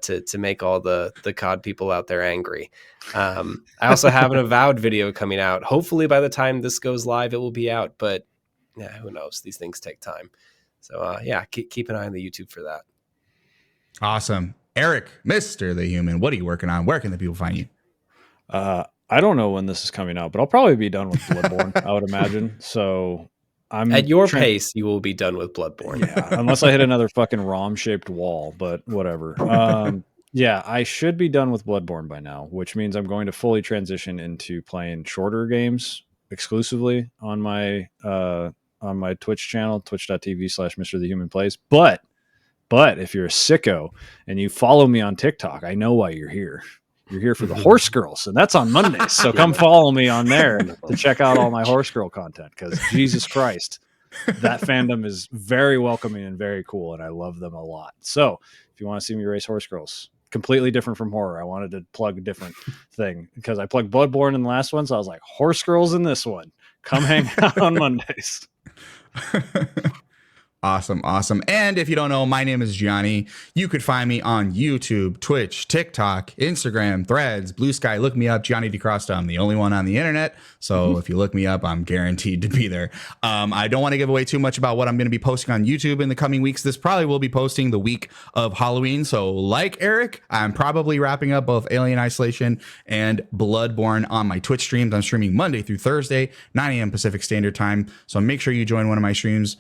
to make all the COD people out there angry. I also have an Avowed video coming out. Hopefully by the time this goes live, it will be out, but yeah, who knows? These things take time. So keep an eye on the YouTube for that. Awesome. Eric, Mr. The Human, what are you working on? Where can the people find you? I don't know when this is coming out, but I'll probably be done with Bloodborne, I would imagine. So I'm at your pace, you will be done with Bloodborne. Yeah, unless I hit another fucking ROM-shaped wall, but whatever. Yeah, I should be done with Bloodborne by now, which means I'm going to fully transition into playing shorter games exclusively on my Twitch channel, twitch.tv/MrTheHumanPlays. But if you're a sicko and you follow me on TikTok, I know why you're here. You're here for the Horse Girls, and that's on Mondays. So come follow me on there to check out all my Horse Girl content, because Jesus Christ, that fandom is very welcoming and very cool, and I love them a lot. So if you want to see me race Horse Girls, completely different from horror. I wanted to plug a different thing because I plugged Bloodborne in the last one, so I was like, Horse Girls in this one. Come hang out on Mondays. Awesome. And if you don't know, my name is Gianni. You could find me on YouTube, Twitch, TikTok, Instagram, Threads, Blue Sky. Look me up, Gianni DeCrosta. I'm the only one on the internet. So if you look me up, I'm guaranteed to be there. I don't want to give away too much about what I'm going to be posting on YouTube in the coming weeks. This probably will be posting the week of Halloween. So like Eric, I'm probably wrapping up both Alien Isolation and Bloodborne on my Twitch streams. I'm streaming Monday through Thursday, 9 a.m. Pacific Standard Time. So make sure you join one of my streams.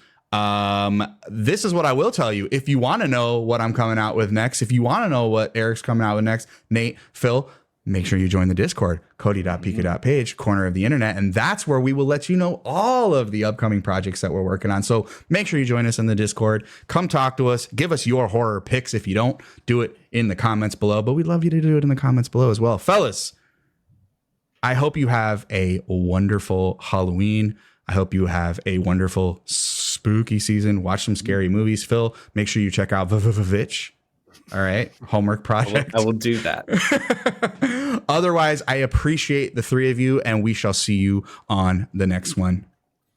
This is what I will tell you. If you want to know what I'm coming out with next, if you want to know what Eric's coming out with next, Nate, Phil, make sure you join the Discord, cody.pika.page, corner of the internet. And that's where we will let you know all of the upcoming projects that we're working on. So make sure you join us in the Discord. Come talk to us. Give us your horror picks. If you don't, do it in the comments below. But we'd love you to do it in the comments below as well. Fellas, I hope you have a wonderful Halloween. I hope you have a wonderful spooky season. Watch some scary movies. Phil, make sure you check out Vitch. All right. Homework project. I will do that. Otherwise, I appreciate the three of you, and we shall see you on the next one.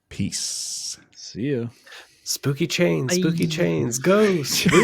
Peace. See ya. Spooky chains, go. Spooky.